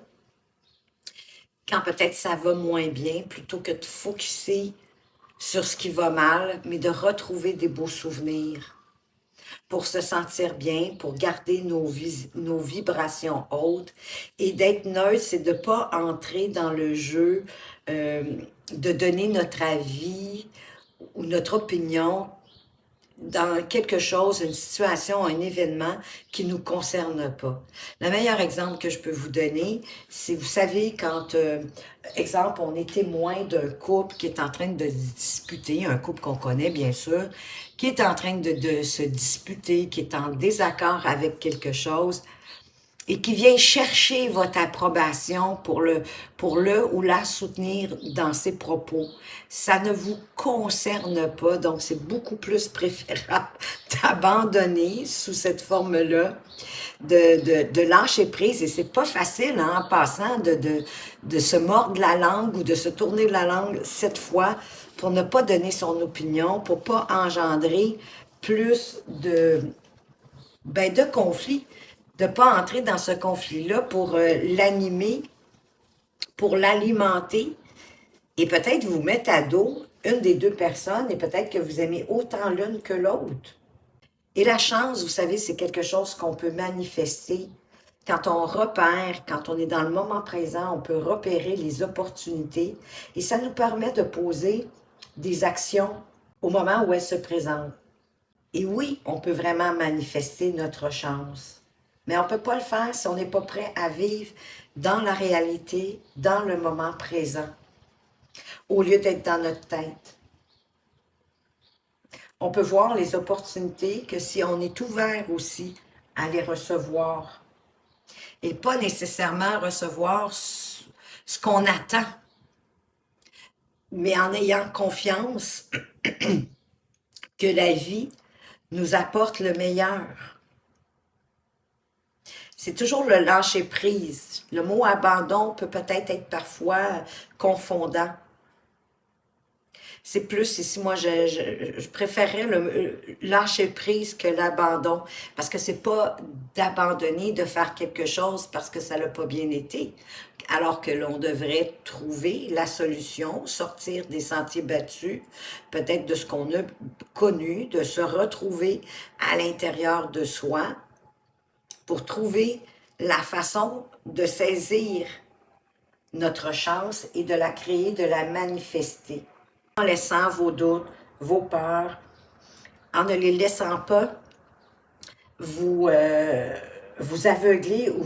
quand peut-être ça va moins bien, plutôt que de focusser sur ce qui va mal, mais de retrouver des beaux souvenirs pour se sentir bien, pour garder nos vibrations hautes et d'être neutre, c'est de ne pas entrer dans le jeu de donner notre avis ou notre opinion dans quelque chose, une situation, un événement qui ne nous concerne pas. Le meilleur exemple que je peux vous donner, c'est, vous savez, quand, exemple, on est témoin d'un couple qui est en train de se disputer, un couple qu'on connaît bien sûr, qui est en train de se disputer, qui est en désaccord avec quelque chose, et qui vient chercher votre approbation pour le ou la soutenir dans ses propos. Ça ne vous concerne pas, donc c'est beaucoup plus préférable d'abandonner sous cette forme-là, de lâcher prise. Et c'est pas facile, hein, en passant, de se mordre la langue ou de se tourner la langue cette fois pour ne pas donner son opinion, pour pas engendrer plus de conflits, de ne pas entrer dans ce conflit-là pour l'animer, pour l'alimenter, et peut-être vous mettre à dos une des deux personnes, et peut-être que vous aimez autant l'une que l'autre. Et la chance, vous savez, c'est quelque chose qu'on peut manifester. Quand on repère, quand on est dans le moment présent, on peut repérer les opportunités, et ça nous permet de poser des actions au moment où elles se présentent. Et oui, on peut vraiment manifester notre chance. Mais on ne peut pas le faire si on n'est pas prêt à vivre dans la réalité, dans le moment présent, au lieu d'être dans notre tête. On peut voir les opportunités que si on est ouvert aussi à les recevoir. Et pas nécessairement recevoir ce qu'on attend, mais en ayant confiance que la vie nous apporte le meilleur. C'est toujours le lâcher-prise. Le mot abandon peut peut-être être parfois confondant. C'est plus ici, moi, je préférerais le lâcher-prise que l'abandon. Parce que c'est pas d'abandonner, de faire quelque chose parce que ça n'a pas bien été. Alors que l'on devrait trouver la solution, sortir des sentiers battus, peut-être de ce qu'on a connu, de se retrouver à l'intérieur de soi, pour trouver la façon de saisir notre chance et de la créer, de la manifester. En laissant vos doutes, vos peurs, en ne les laissant pas vous aveugler ou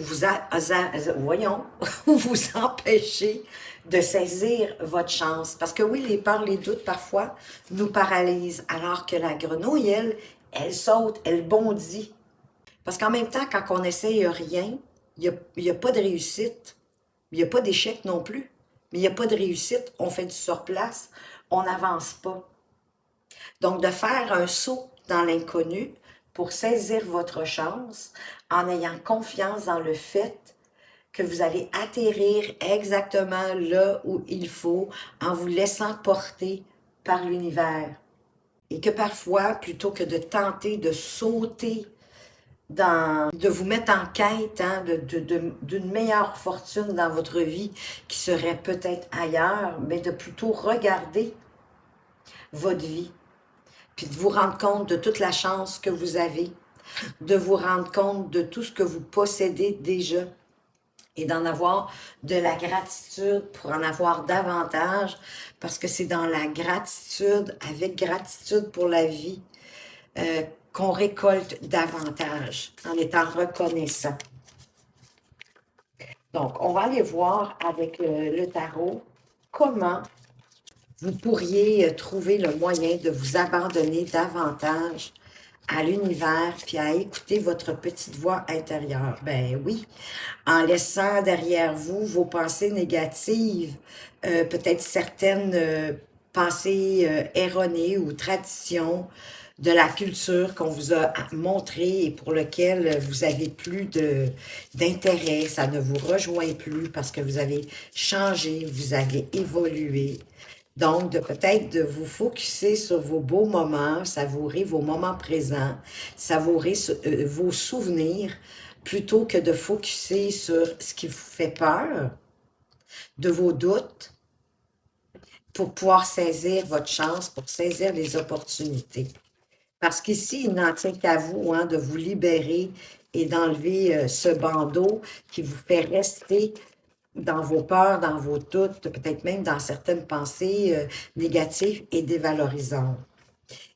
voyons, ou vous empêcher de saisir votre chance. Parce que oui, les peurs, les doutes, parfois, nous paralysent, alors que la grenouille, elle saute, elle bondit. Parce qu'en même temps, quand on n'essaye rien, il n'y a pas de réussite. Il n'y a pas d'échec non plus. Mais il n'y a pas de réussite. On fait du surplace. On n'avance pas. Donc, de faire un saut dans l'inconnu pour saisir votre chance en ayant confiance dans le fait que vous allez atterrir exactement là où il faut en vous laissant porter par l'univers. Et que parfois, plutôt que de tenter de sauter de vous mettre en quête, hein, d'une meilleure fortune dans votre vie qui serait peut-être ailleurs, mais de plutôt regarder votre vie, puis de vous rendre compte de toute la chance que vous avez, de vous rendre compte de tout ce que vous possédez déjà, et d'en avoir de la gratitude pour en avoir davantage, parce que c'est dans la gratitude, avec gratitude pour la vie, euh, qu'on récolte davantage, en étant reconnaissant. Donc, on va aller voir avec le tarot comment vous pourriez trouver le moyen de vous abandonner davantage à l'univers, puis à écouter votre petite voix intérieure. Ben oui, en laissant derrière vous vos pensées négatives, peut-être certaines pensées erronées ou traditions de la culture qu'on vous a montré et pour lequel vous avez plus d'intérêt, ça ne vous rejoint plus parce que vous avez changé, vous avez évolué. Donc, de peut-être de vous focuser sur vos beaux moments, savourer vos moments présents, savourer vos souvenirs, plutôt que de focuser sur ce qui vous fait peur, de vos doutes, pour pouvoir saisir votre chance, pour saisir les opportunités. Parce qu'ici, il n'en tient qu'à vous de vous libérer et d'enlever ce bandeau qui vous fait rester dans vos peurs, dans vos doutes, peut-être même dans certaines pensées négatives et dévalorisantes.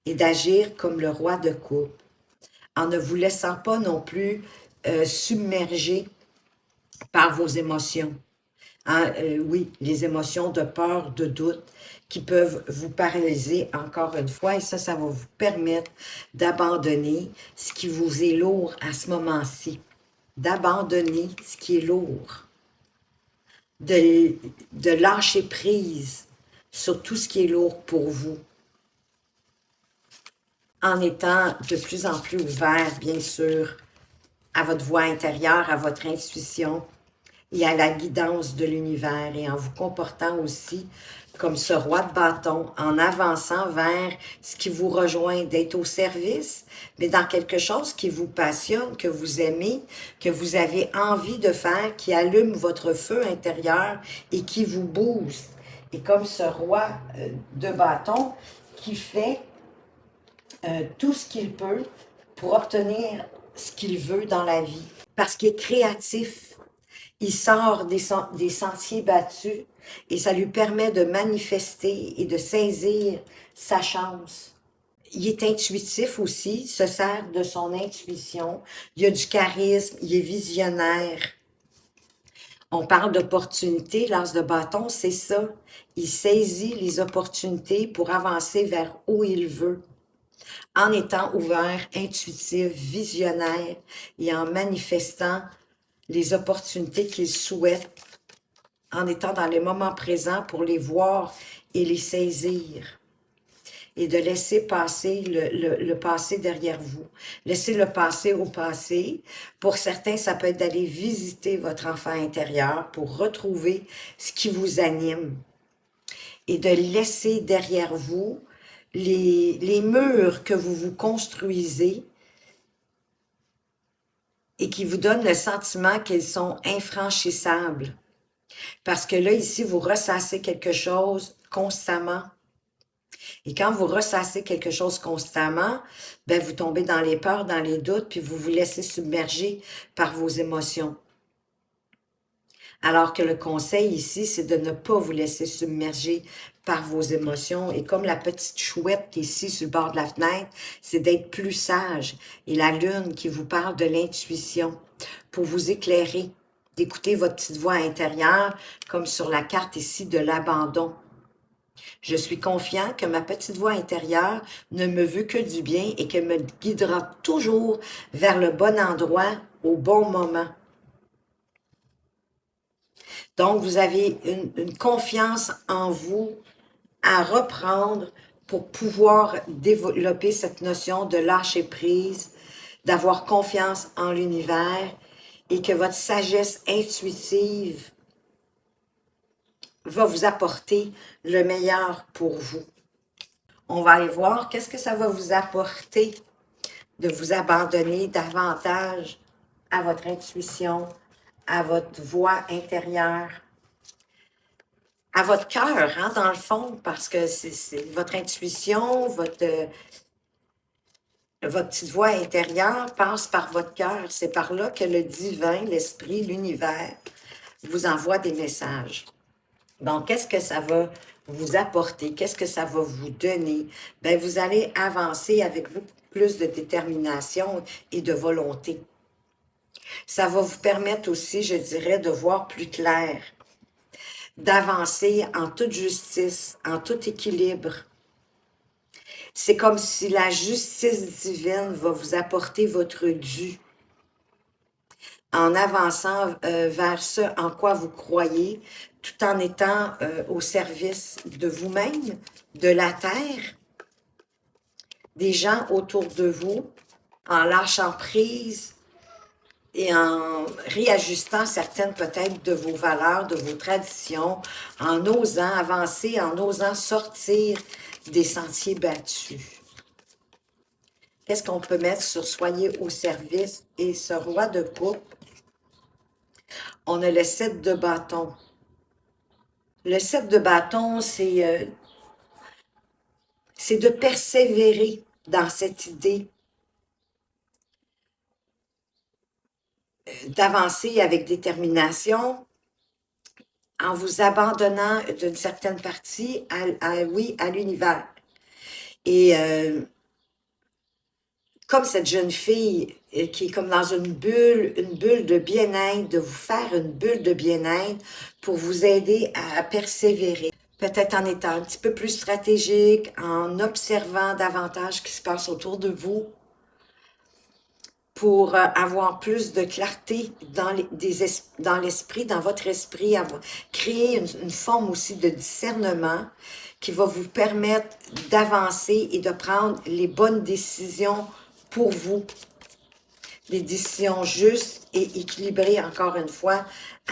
Et d'agir comme le roi de coupe, en ne vous laissant pas non plus submerger par vos émotions. Oui, les émotions de peur, de doute, qui peuvent vous paralyser encore une fois. Et ça va vous permettre d'abandonner ce qui vous est lourd à ce moment-ci. D'abandonner ce qui est lourd. De lâcher prise sur tout ce qui est lourd pour vous. En étant de plus en plus ouvert, bien sûr, à votre voix intérieure, à votre intuition et à la guidance de l'univers et en vous comportant aussi comme ce roi de bâton, en avançant vers ce qui vous rejoint, d'être au service, mais dans quelque chose qui vous passionne, que vous aimez, que vous avez envie de faire, qui allume votre feu intérieur et qui vous booste. Et comme ce roi de bâton qui fait tout ce qu'il peut pour obtenir ce qu'il veut dans la vie. Parce qu'il est créatif. Il sort des sentiers battus et ça lui permet de manifester et de saisir sa chance. Il est intuitif aussi, se sert de son intuition. Il a du charisme, il est visionnaire. On parle d'opportunités, l'as de bâton, c'est ça. Il saisit les opportunités pour avancer vers où il veut, en étant ouvert, intuitif, visionnaire et en manifestant les opportunités qu'il souhaite, en étant dans les moments présents pour les voir et les saisir. Et de laisser passer le passé derrière vous. Laissez le passé au passé. Pour certains, ça peut être d'aller visiter votre enfant intérieur pour retrouver ce qui vous anime. Et de laisser derrière vous les murs que vous vous construisez et qui vous donnent le sentiment qu'ils sont infranchissables. Parce que là, ici, vous ressassez quelque chose constamment. Et quand vous ressassez quelque chose constamment, ben vous tombez dans les peurs, dans les doutes, puis vous vous laissez submerger par vos émotions. Alors que le conseil ici, c'est de ne pas vous laisser submerger par vos émotions. Et comme la petite chouette ici sur le bord de la fenêtre, c'est d'être plus sage. Et la lune qui vous parle de l'intuition pour vous éclairer, d'écouter votre petite voix intérieure, comme sur la carte ici de l'abandon. Je suis confiant que ma petite voix intérieure ne me veut que du bien et qu'elle me guidera toujours vers le bon endroit au bon moment. Donc, vous avez une confiance en vous à reprendre pour pouvoir développer cette notion de lâcher prise, d'avoir confiance en l'univers et que votre sagesse intuitive va vous apporter le meilleur pour vous. On va aller voir qu'est-ce que ça va vous apporter de vous abandonner davantage à votre intuition, à votre voix intérieure, à votre cœur, dans le fond, parce que c'est votre intuition, votre petite voix intérieure passe par votre cœur. C'est par là que le divin, l'esprit, l'univers vous envoie des messages. Donc, qu'est-ce que ça va vous apporter? Qu'est-ce que ça va vous donner? Bien, vous allez avancer avec beaucoup plus de détermination et de volonté. Ça va vous permettre aussi, je dirais, de voir plus clair, d'avancer en toute justice, en tout équilibre. C'est comme si la justice divine va vous apporter votre dû en avançant vers ce en quoi vous croyez, tout en étant au service de vous-même, de la terre, des gens autour de vous, en lâchant prise et en réajustant certaines peut-être de vos valeurs, de vos traditions, en osant avancer, en osant sortir des sentiers battus. Qu'est-ce qu'on peut mettre sur soyez au service? Et ce roi de coupe, on a le 7 de bâton. Le 7 de bâton, c'est de persévérer dans cette idée, d'avancer avec détermination, en vous abandonnant d'une certaine partie oui, à l'univers. Et comme cette jeune fille qui est comme dans une bulle de bien-être, de vous faire une bulle de bien-être pour vous aider à persévérer. Peut-être en étant un petit peu plus stratégique, en observant davantage ce qui se passe autour de vous, pour avoir plus de clarté dans l'esprit, dans votre esprit, créer une forme aussi de discernement qui va vous permettre d'avancer et de prendre les bonnes décisions pour vous. Des décisions justes et équilibrées, encore une fois,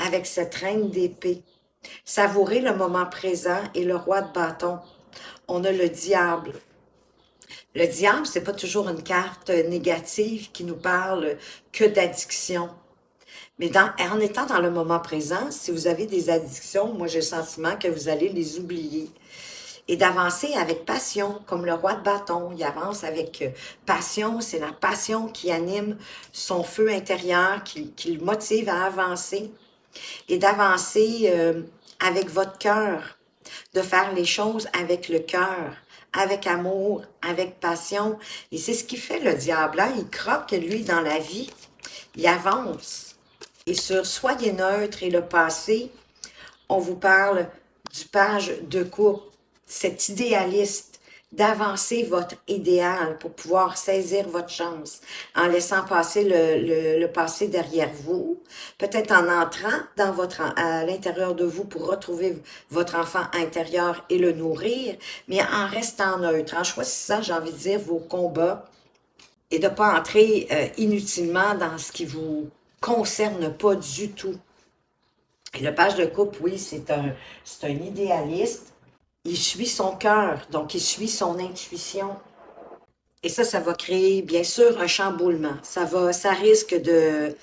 avec cette reine d'épée. Savourez le moment présent et le roi de bâton. On a le diable. Le diable, c'est pas toujours une carte négative qui nous parle que d'addiction. Mais en étant dans le moment présent, si vous avez des addictions, moi j'ai le sentiment que vous allez les oublier. Et d'avancer avec passion, comme le roi de bâton. Il avance avec passion, c'est la passion qui anime son feu intérieur, qui le motive à avancer. Et d'avancer avec votre cœur, de faire les choses avec le cœur, avec amour, avec passion. Et c'est ce qui fait le diable, hein? Il croque, lui, dans la vie. Il avance. Et sur Soyez neutre et le passé, on vous parle du page de coupe, cet idéaliste, d'avancer votre idéal pour pouvoir saisir votre chance en laissant passer le passé derrière vous, peut-être en entrant à l'intérieur de vous pour retrouver votre enfant intérieur et le nourrir, mais en restant neutre, en choisissant, j'ai envie de dire, vos combats et de ne pas entrer inutilement dans ce qui vous concerne pas du tout. Et le page de coupe, oui, c'est un idéaliste. Il suit son cœur, donc il suit son intuition. Et ça va créer, bien sûr, un chamboulement. Ça risque de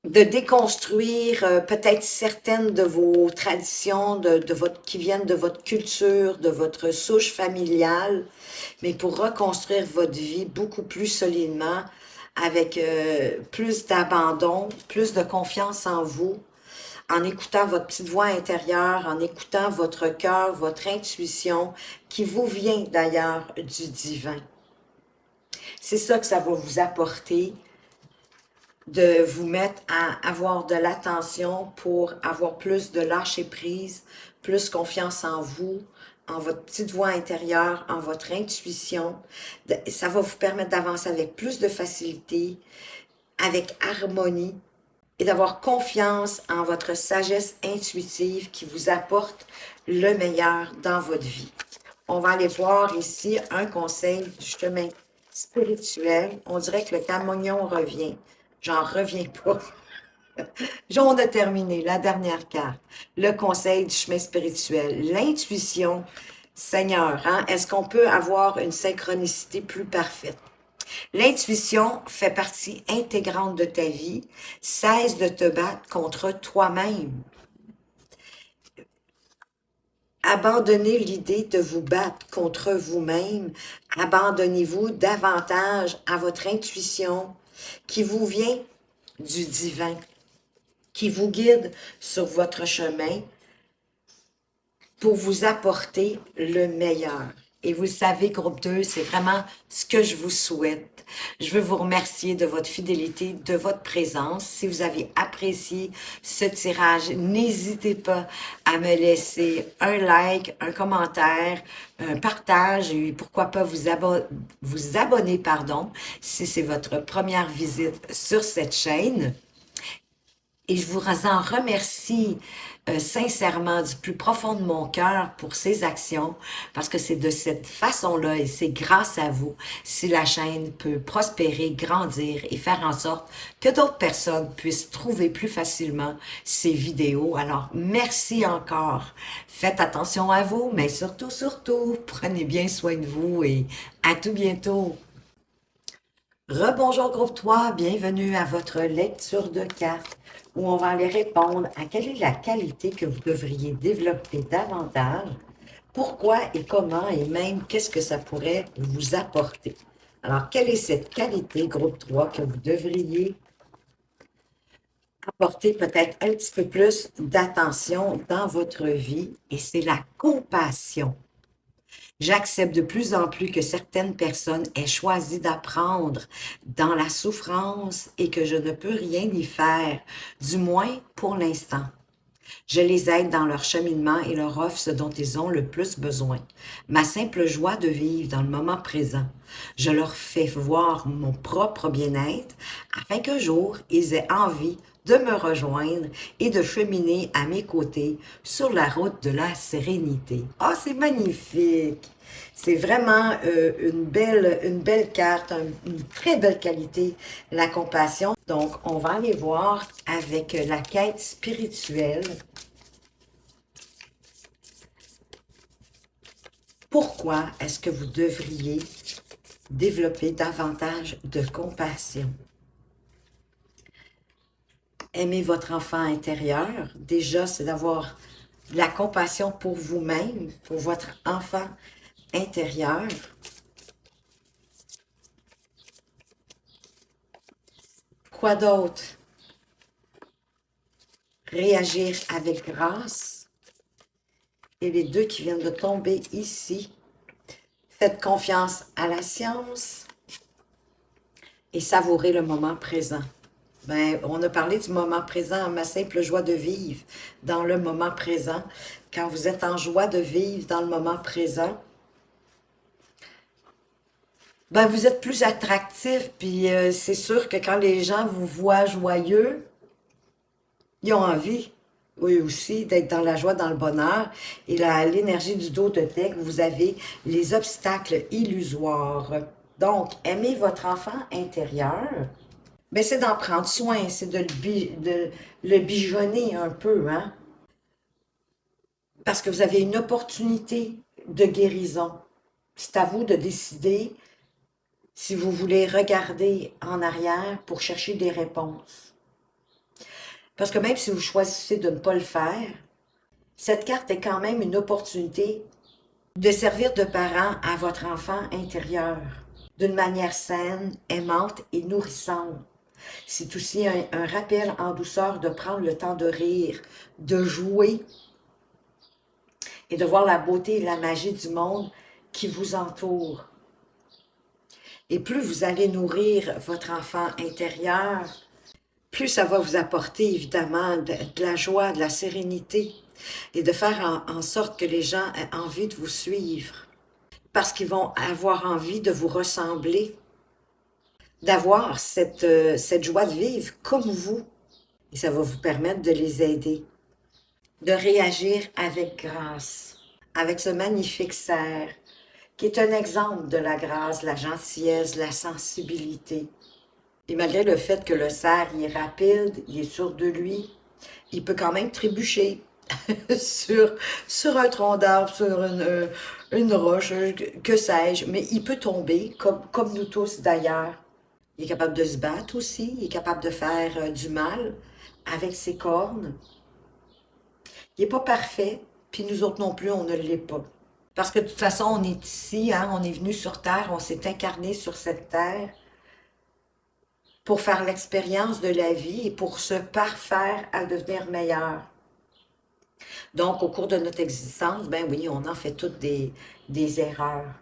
déconstruire peut-être certaines de vos traditions qui viennent de votre culture, de votre souche familiale, mais pour reconstruire votre vie beaucoup plus solidement, avec plus d'abandon, plus de confiance en vous, en écoutant votre petite voix intérieure, en écoutant votre cœur, votre intuition, qui vous vient d'ailleurs du divin. C'est ça que ça va vous apporter, de vous mettre à avoir de l'attention pour avoir plus de lâcher-prise, plus confiance en vous, en votre petite voix intérieure, en votre intuition. Ça va vous permettre d'avancer avec plus de facilité, avec harmonie, et d'avoir confiance en votre sagesse intuitive qui vous apporte le meilleur dans votre vie. On va aller voir ici un conseil du chemin spirituel. On dirait que le camognon revient. J'en reviens pas. On a terminé la dernière carte. Le conseil du chemin spirituel. L'intuition, Seigneur, hein? Est-ce qu'on peut avoir une synchronicité plus parfaite? L'intuition fait partie intégrante de ta vie. Cesse de te battre contre toi-même. Abandonnez l'idée de vous battre contre vous-même. Abandonnez-vous davantage à votre intuition qui vous vient du divin. qui vous guide sur votre chemin pour vous apporter le meilleur. Et vous le savez, groupe 2, c'est vraiment ce que je vous souhaite. Je veux vous remercier de votre fidélité, de votre présence. Si vous avez apprécié ce tirage, n'hésitez pas à me laisser un like, un commentaire, un partage et pourquoi pas vous abonner, pardon, si c'est votre première visite sur cette chaîne. Et je vous en remercie sincèrement du plus profond de mon cœur pour ces actions, parce que c'est de cette façon-là et c'est grâce à vous si la chaîne peut prospérer, grandir et faire en sorte que d'autres personnes puissent trouver plus facilement ces vidéos. Alors, merci encore. Faites attention à vous, mais surtout, surtout, prenez bien soin de vous et à tout bientôt. Rebonjour groupe 3, bienvenue à votre lecture de cartes où on va aller répondre à quelle est la qualité que vous devriez développer davantage, pourquoi et comment et même qu'est-ce que ça pourrait vous apporter. Alors, quelle est cette qualité, groupe 3, que vous devriez apporter peut-être un petit peu plus d'attention dans votre vie et c'est la compassion. J'accepte de plus en plus que certaines personnes aient choisi d'apprendre dans la souffrance et que je ne peux rien y faire, du moins pour l'instant. Je les aide dans leur cheminement et leur offre ce dont ils ont le plus besoin. Ma simple joie de vivre dans le moment présent. Je leur fais voir mon propre bien-être afin qu'un jour, ils aient envie de me rejoindre et de cheminer à mes côtés sur la route de la sérénité. Ah, c'est magnifique! C'est vraiment une belle carte, une très belle qualité, la compassion. Donc, on va aller voir avec la quête spirituelle. Pourquoi est-ce que vous devriez développer davantage de compassion? Aimer votre enfant intérieur, déjà, c'est d'avoir de la compassion pour vous-même, pour votre enfant intérieur. Quoi d'autre? Réagir avec grâce. Et les deux qui viennent de tomber ici. Faites confiance à la science et savourez le moment présent. Ben, on a parlé du moment présent, ma simple joie de vivre dans le moment présent. Quand vous êtes en joie de vivre dans le moment présent, ben, vous êtes plus attractif, puis c'est sûr que quand les gens vous voient joyeux, ils ont envie, oui aussi, d'être dans la joie, dans le bonheur. Et l'énergie du dos de deck, vous avez les obstacles illusoires. Donc, aimez votre enfant intérieur. Mais c'est d'en prendre soin, c'est de le bijonner un peu, hein? Parce que vous avez une opportunité de guérison. C'est à vous de décider si vous voulez regarder en arrière pour chercher des réponses. Parce que même si vous choisissez de ne pas le faire, cette carte est quand même une opportunité de servir de parent à votre enfant intérieur d'une manière saine, aimante et nourrissante. C'est aussi un rappel en douceur de prendre le temps de rire, de jouer et de voir la beauté et la magie du monde qui vous entoure. Et plus vous allez nourrir votre enfant intérieur, plus ça va vous apporter évidemment de la joie, de la sérénité et de faire en sorte que les gens aient envie de vous suivre parce qu'ils vont avoir envie de vous ressembler, d'avoir cette joie de vivre comme vous. Et ça va vous permettre de les aider, de réagir avec grâce, avec ce magnifique cerf qui est un exemple de la grâce, la gentillesse, la sensibilité. Et malgré le fait que le cerf il est rapide, il est sûr de lui, il peut quand même trébucher sur un tronc d'arbre, sur une roche, que sais-je, mais il peut tomber, comme nous tous d'ailleurs. Il est capable de se battre aussi, il est capable de faire du mal avec ses cornes. Il n'est pas parfait, puis nous autres non plus, on ne l'est pas. Parce que de toute façon, on est ici, hein, on est venu sur Terre, on s'est incarné sur cette Terre pour faire l'expérience de la vie et pour se parfaire à devenir meilleur. Donc, au cours de notre existence, ben oui, on en fait toutes des erreurs.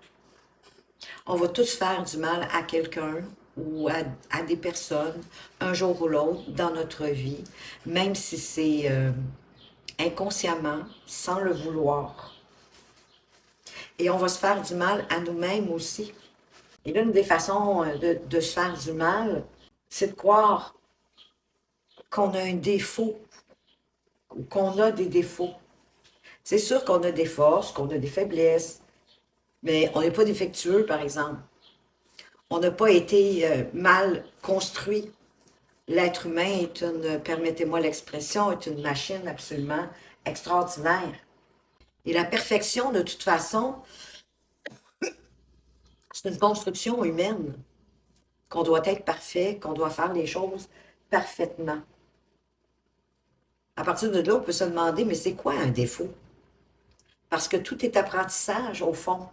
On va tous faire du mal à quelqu'un ou à des personnes un jour ou l'autre dans notre vie, même si c'est inconsciemment, sans le vouloir. Et on va se faire du mal à nous-mêmes aussi. Et l'une des façons de se faire du mal, c'est de croire qu'on a un défaut ou qu'on a des défauts. C'est sûr qu'on a des forces, qu'on a des faiblesses, mais on n'est pas défectueux, par exemple. On n'a pas été mal construit. L'être humain est une, permettez-moi l'expression, est une machine absolument extraordinaire. Et la perfection, de toute façon, c'est une construction humaine, qu'on doit être parfait, qu'on doit faire les choses parfaitement. À partir de là, on peut se demander, mais c'est quoi un défaut? Parce que tout est apprentissage, au fond.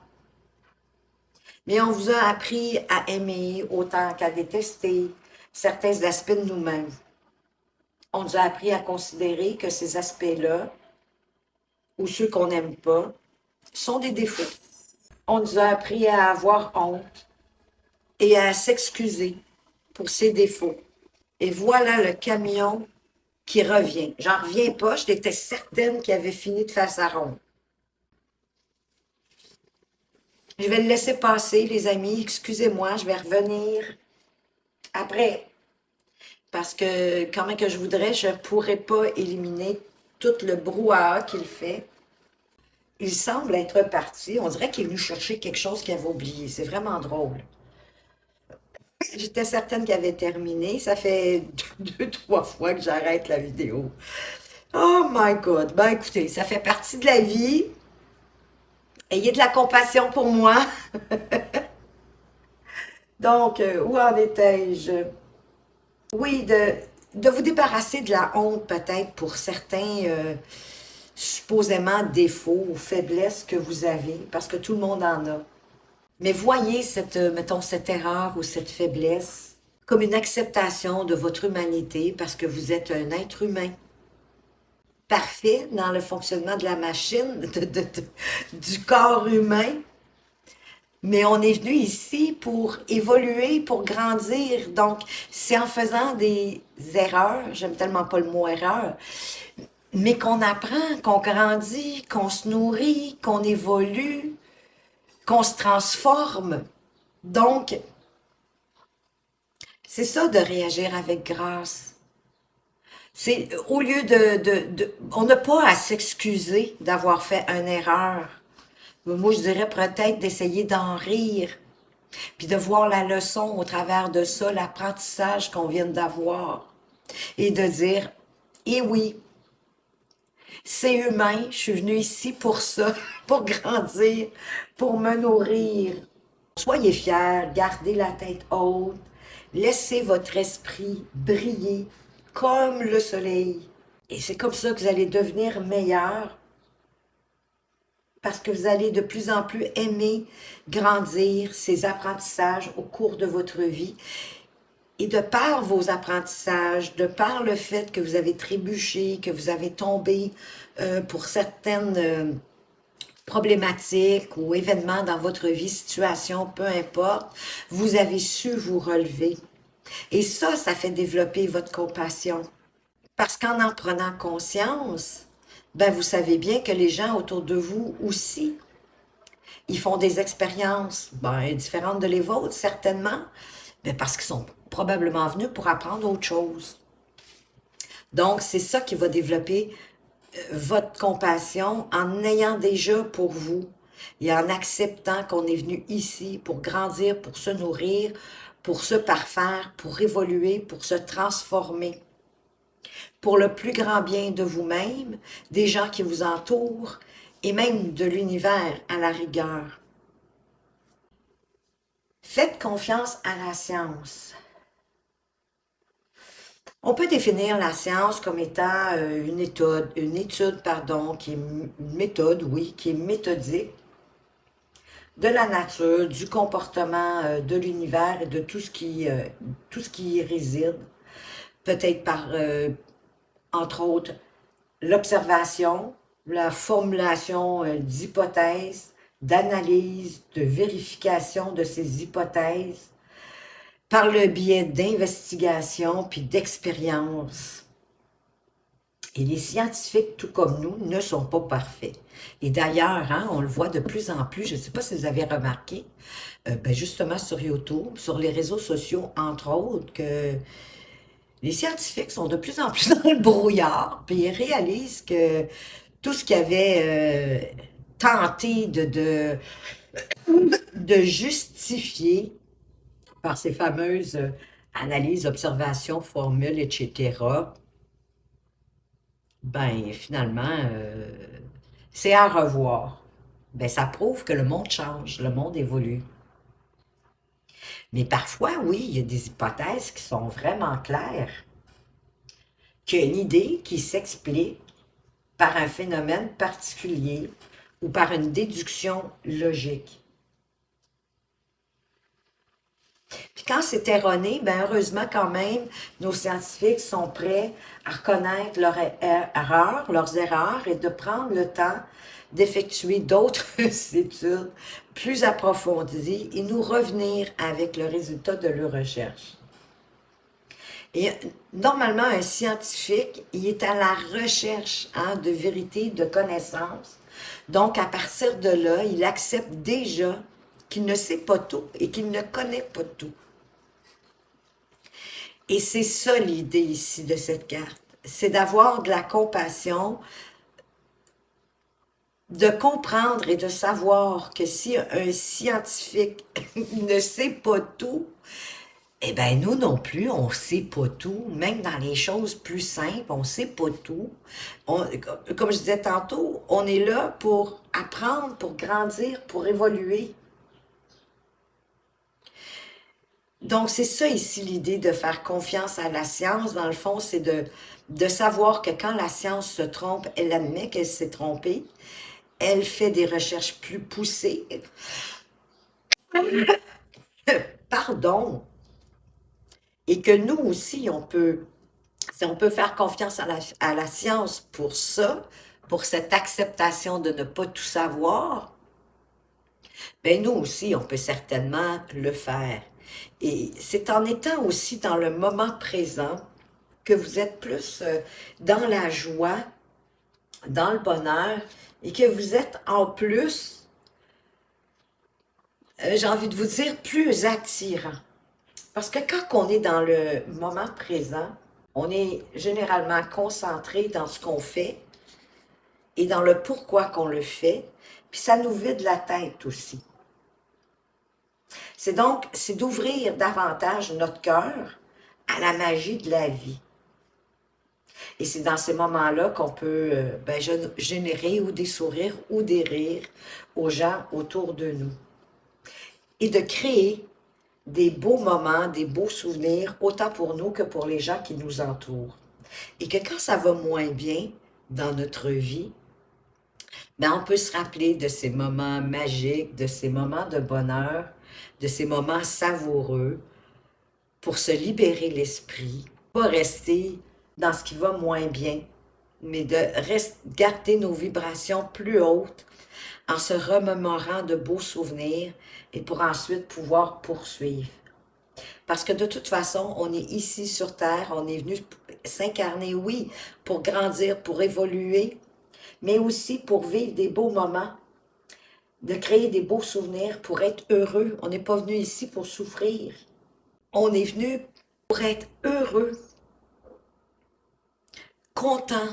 Mais on vous a appris à aimer autant qu'à détester certains aspects de nous-mêmes. On nous a appris à considérer que ces aspects-là, ou ceux qu'on n'aime pas, sont des défauts. On nous a appris à avoir honte et à s'excuser pour ces défauts. Et voilà le camion qui revient. J'en reviens pas, j'étais certaine qu'il avait fini de faire sa ronde. Je vais le laisser passer, les amis. Excusez-moi, je vais revenir après. Parce que, quand même que je voudrais, je ne pourrais pas éliminer tout le brouhaha qu'il fait. Il semble être parti. On dirait qu'il est venu chercher quelque chose qu'il avait oublié. C'est vraiment drôle. J'étais certaine qu'il avait terminé. Ça fait deux, trois fois que j'arrête la vidéo. Oh my God. Ben écoutez, ça fait partie de la vie. Ayez de la compassion pour moi. Donc, où en étais-je? Oui, de vous débarrasser de la honte peut-être pour certains supposément défauts ou faiblesses que vous avez, parce que tout le monde en a. Mais voyez cette, mettons, cette erreur ou cette faiblesse comme une acceptation de votre humanité parce que vous êtes un être humain parfait dans le fonctionnement de la machine, du corps humain. Mais on est venu ici pour évoluer, pour grandir. Donc, c'est en faisant des erreurs, j'aime tellement pas le mot erreur, mais qu'on apprend, qu'on grandit, qu'on se nourrit, qu'on évolue, qu'on se transforme. Donc, c'est ça de réagir avec grâce. C'est au lieu on n'a pas à s'excuser d'avoir fait une erreur. Moi, je dirais peut-être d'essayer d'en rire, puis de voir la leçon au travers de ça, l'apprentissage qu'on vient d'avoir, et de dire, eh oui, c'est humain, je suis venue ici pour ça, pour grandir, pour me nourrir. Soyez fiers, gardez la tête haute, laissez votre esprit briller comme le soleil. Et c'est comme ça que vous allez devenir meilleur, parce que vous allez de plus en plus aimer grandir ces apprentissages au cours de votre vie. Et de par vos apprentissages, de par le fait que vous avez trébuché, que vous avez tombé pour certaines problématiques ou événements dans votre vie, situation, peu importe, vous avez su vous relever. Et ça fait développer votre compassion. Parce qu'en prenant conscience, ben vous savez bien que les gens autour de vous aussi, ils font des expériences ben, différentes de les vôtres, certainement, mais parce qu'ils sont probablement venus pour apprendre autre chose. Donc, c'est ça qui va développer votre compassion en ayant déjà pour vous et en acceptant qu'on est venu ici pour grandir, pour se nourrir, pour se parfaire, pour évoluer, pour se transformer, pour le plus grand bien de vous-même, des gens qui vous entourent et même de l'univers à la rigueur. Faites confiance à la science. On peut définir la science comme étant une étude, pardon, qui est une méthode, oui, qui est méthodique, de la nature, du comportement de l'univers et de tout ce qui y réside. Peut-être par, entre autres, l'observation, la formulation d'hypothèses, d'analyse, de vérification de ces hypothèses, par le biais d'investigation puis d'expérience. Et les scientifiques, tout comme nous, ne sont pas parfaits. Et d'ailleurs, hein, on le voit de plus en plus, je ne sais pas si vous avez remarqué, ben justement sur YouTube, sur les réseaux sociaux, entre autres, que les scientifiques sont de plus en plus dans le brouillard, puis ils réalisent que tout ce qu'ils avaient tenté de justifier par ces fameuses analyses, observations, formules, etc., ben finalement, c'est à revoir. Ben ça prouve que le monde change, le monde évolue. Mais parfois, oui, il y a des hypothèses qui sont vraiment claires, qu'il y a une idée qui s'explique par un phénomène particulier ou par une déduction logique. Puis quand c'est erroné, ben heureusement quand même, nos scientifiques sont prêts à reconnaître leurs erreurs et de prendre le temps d'effectuer d'autres études plus approfondies et nous revenir avec le résultat de leurs recherches. Et normalement, un scientifique, il est à la recherche hein, de vérité, de connaissances. Donc, à partir de là, il accepte déjà qu'il ne sait pas tout et qu'il ne connaît pas tout. Et c'est ça l'idée ici de cette carte. C'est d'avoir de la compassion, de comprendre et de savoir que si un scientifique ne sait pas tout, eh bien, nous non plus, on ne sait pas tout. Même dans les choses plus simples, on ne sait pas tout. Comme je disais tantôt, on est là pour apprendre, pour grandir, pour évoluer. Donc, c'est ça ici l'idée de faire confiance à la science. Dans le fond, c'est de savoir que quand la science se trompe, elle admet qu'elle s'est trompée. Elle fait des recherches plus poussées. Pardon. Et que nous aussi, on peut faire confiance à la science pour ça, pour cette acceptation de ne pas tout savoir, ben nous aussi, on peut certainement le faire. Et c'est en étant aussi dans le moment présent que vous êtes plus dans la joie, dans le bonheur, et que vous êtes en plus, j'ai envie de vous dire, plus attirant. Parce que quand on est dans le moment présent, on est généralement concentré dans ce qu'on fait et dans le pourquoi qu'on le fait, puis ça nous vide la tête aussi. C'est d'ouvrir davantage notre cœur à la magie de la vie. Et c'est dans ces moments-là qu'on peut ben, générer ou des sourires ou des rires aux gens autour de nous. Et de créer des beaux moments, des beaux souvenirs, autant pour nous que pour les gens qui nous entourent. Et que quand ça va moins bien dans notre vie, ben on peut se rappeler de ces moments magiques, de ces moments de bonheur, de ces moments savoureux pour se libérer l'esprit, pas rester dans ce qui va moins bien, mais de garder nos vibrations plus hautes en se remémorant de beaux souvenirs et pour ensuite pouvoir poursuivre. Parce que de toute façon, on est ici sur Terre, on est venu s'incarner, oui, pour grandir, pour évoluer, mais aussi pour vivre des beaux moments, de créer des beaux souvenirs, pour être heureux. On n'est pas venu ici pour souffrir. On est venu pour être heureux, content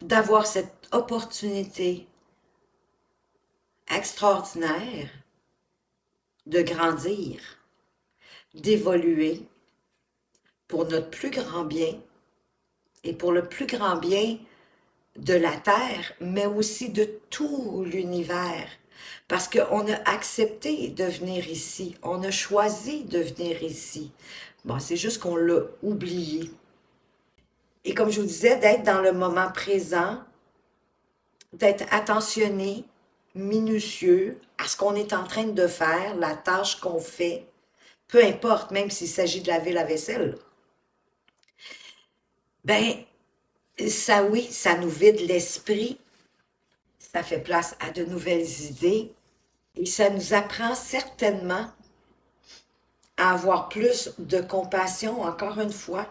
d'avoir cette opportunité extraordinaire de grandir, d'évoluer pour notre plus grand bien et pour le plus grand bien de la Terre, mais aussi de tout l'univers. Parce qu'on a accepté de venir ici, on a choisi de venir ici. Bon, c'est juste qu'on l'a oublié. Et comme je vous disais, d'être dans le moment présent, d'être attentionné, minutieux à ce qu'on est en train de faire, la tâche qu'on fait, peu importe, même s'il s'agit de laver la vaisselle, ben ça oui, ça nous vide l'esprit, ça fait place à de nouvelles idées et ça nous apprend certainement à avoir plus de compassion, encore une fois.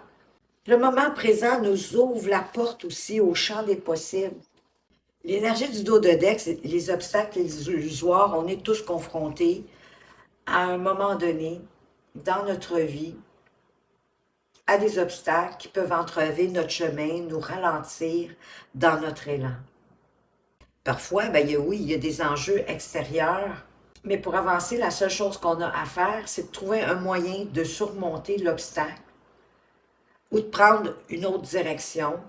Le moment présent nous ouvre la porte aussi au champ des possibles. L'énergie du dos de Dex, les obstacles, les illusoires, on est tous confrontés à un moment donné dans notre vie à des obstacles qui peuvent entraver notre chemin, nous ralentir dans notre élan. Parfois, ben, oui, il y a des enjeux extérieurs, mais pour avancer, la seule chose qu'on a à faire, c'est de trouver un moyen de surmonter l'obstacle ou de prendre une autre direction,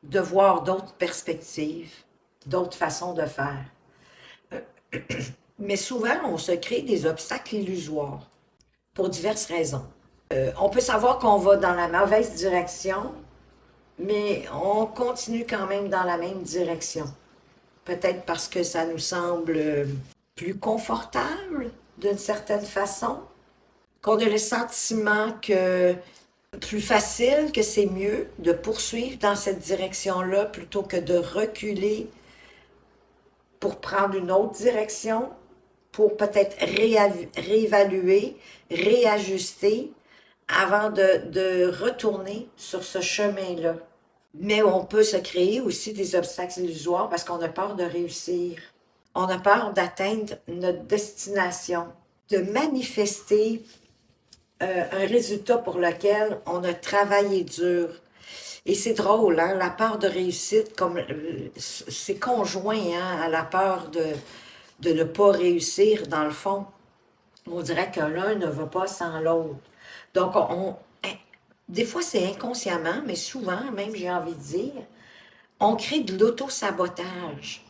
de voir d'autres perspectives, d'autres façons de faire. Mais souvent, on se crée des obstacles illusoires pour diverses raisons. On peut savoir qu'on va dans la mauvaise direction, mais on continue quand même dans la même direction. Peut-être parce que ça nous semble plus confortable d'une certaine façon, qu'on a le sentiment que plus facile, que c'est mieux de poursuivre dans cette direction-là plutôt que de reculer pour prendre une autre direction, pour peut-être réévaluer, réajuster avant de retourner sur ce chemin-là. Mais on peut se créer aussi des obstacles illusoires parce qu'on a peur de réussir. On a peur d'atteindre notre destination, de manifester un résultat pour lequel on a travaillé dur. Et c'est drôle, hein? La peur de réussite, comme c'est conjoint hein, à la peur de ne pas réussir, dans le fond. On dirait que l'un ne va pas sans l'autre. Donc, des fois, c'est inconsciemment, mais souvent, même j'ai envie de dire, on crée de l'auto-sabotage.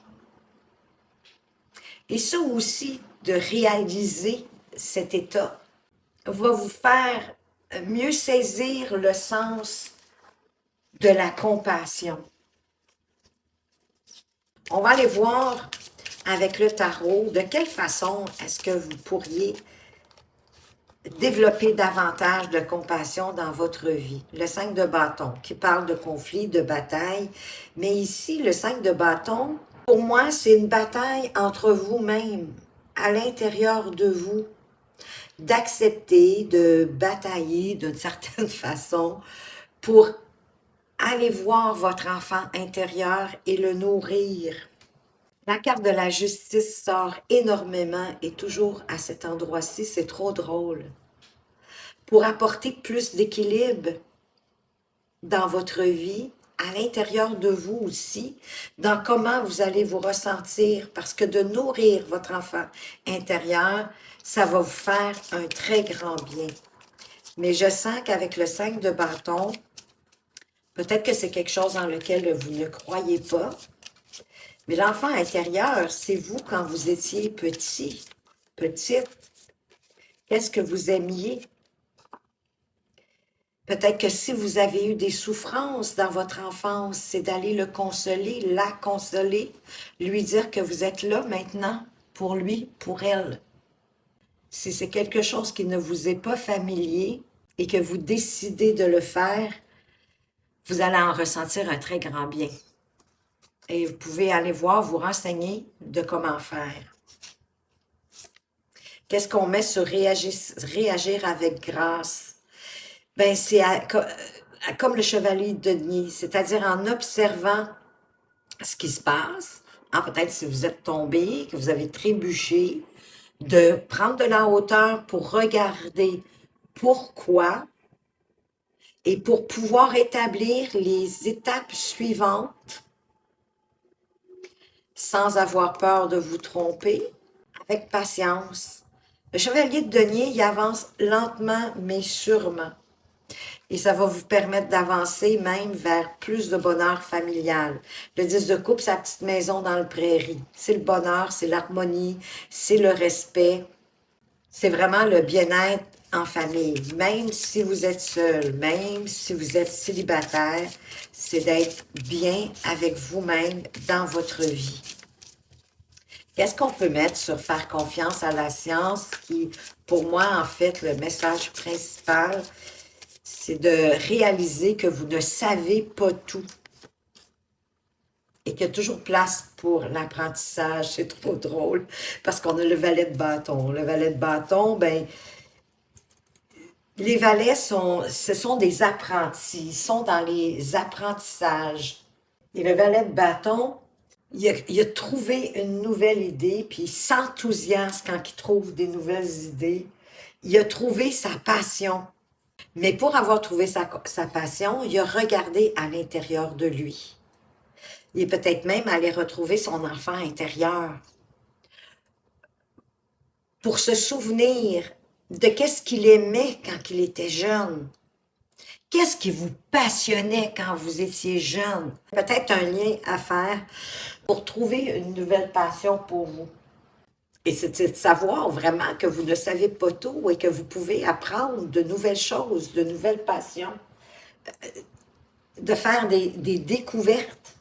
Et ça aussi, de réaliser cet état, va vous faire mieux saisir le sens de la compassion. On va aller voir avec le tarot de quelle façon est-ce que vous pourriez développer davantage de compassion dans votre vie. Le 5 de bâton qui parle de conflit, de bataille. Mais ici, le 5 de bâton, pour moi, c'est une bataille entre vous-même, à l'intérieur de vous. D'accepter, de batailler d'une certaine façon pour aller voir votre enfant intérieur et le nourrir. La carte de la justice sort énormément et toujours à cet endroit-ci, c'est trop drôle. Pour apporter plus d'équilibre dans votre vie, à l'intérieur de vous aussi, dans comment vous allez vous ressentir, parce que de nourrir votre enfant intérieur, ça va vous faire un très grand bien. Mais je sens qu'avec le 5 de bâton, peut-être que c'est quelque chose dans lequel vous ne croyez pas, mais l'enfant intérieur, c'est vous quand vous étiez petit, petite. Qu'est-ce que vous aimiez? Peut-être que si vous avez eu des souffrances dans votre enfance, c'est d'aller le consoler, la consoler, lui dire que vous êtes là maintenant pour lui, pour elle. Si c'est quelque chose qui ne vous est pas familier et que vous décidez de le faire, vous allez en ressentir un très grand bien. Et vous pouvez aller voir, vous renseigner de comment faire. Qu'est-ce qu'on met sur réagir avec grâce? Ben, c'est comme le chevalier de denier, c'est-à-dire en observant ce qui se passe, hein, peut-être si vous êtes tombé, que vous avez trébuché, de prendre de la hauteur pour regarder pourquoi et pour pouvoir établir les étapes suivantes sans avoir peur de vous tromper, avec patience. Le chevalier de denier, il avance lentement mais sûrement. Et ça va vous permettre d'avancer même vers plus de bonheur familial. Le 10 de coupe, sa petite maison dans le prairie. C'est le bonheur, c'est l'harmonie, c'est le respect. C'est vraiment le bien-être en famille. Même si vous êtes seul, même si vous êtes célibataire, c'est d'être bien avec vous-même dans votre vie. Qu'est-ce qu'on peut mettre sur faire confiance à la science qui, pour moi, en fait, le message principal, c'est de réaliser que vous ne savez pas tout et qu'il y a toujours place pour l'apprentissage. C'est trop drôle parce qu'on a le valet de bâton. Le valet de bâton, ben, les valets ce sont des apprentis, ils sont dans les apprentissages. Et le valet de bâton, il a trouvé une nouvelle idée, puis il s'enthousiasme quand il trouve des nouvelles idées. Il a trouvé sa passion. Mais pour avoir trouvé sa passion, il a regardé à l'intérieur de lui. Il est peut-être même allé retrouver son enfant intérieur pour se souvenir de qu'est-ce qu'il aimait quand il était jeune. Qu'est-ce qui vous passionnait quand vous étiez jeune? Peut-être un lien à faire pour trouver une nouvelle passion pour vous. Et c'est de savoir vraiment que vous ne savez pas tout et que vous pouvez apprendre de nouvelles choses, de nouvelles passions, de faire des découvertes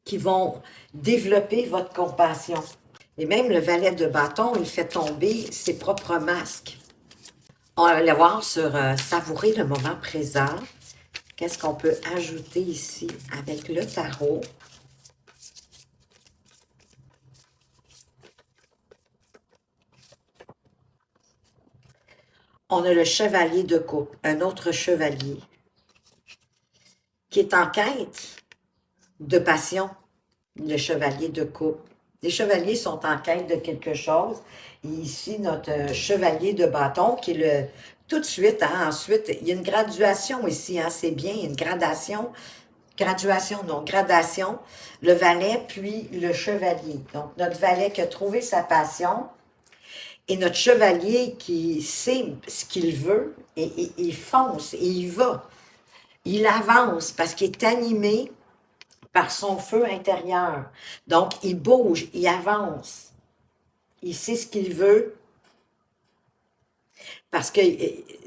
qui vont développer votre compassion. Et même le valet de bâton, il fait tomber ses propres masques. On va aller voir sur savourer le moment présent. Qu'est-ce qu'on peut ajouter ici avec le tarot? On a le chevalier de coupe, un autre chevalier, qui est en quête de passion, le chevalier de coupe. Les chevaliers sont en quête de quelque chose. Et ici, notre chevalier de bâton, qui est le... Tout de suite, hein, ensuite, il y a une graduation ici, hein, c'est bien, une gradation. Graduation, non, gradation. Le valet, puis le chevalier. Donc, notre valet qui a trouvé sa passion, et notre chevalier qui sait ce qu'il veut, et il fonce, et il va. Il avance parce qu'il est animé par son feu intérieur. Donc, il bouge, il avance. Il sait ce qu'il veut parce que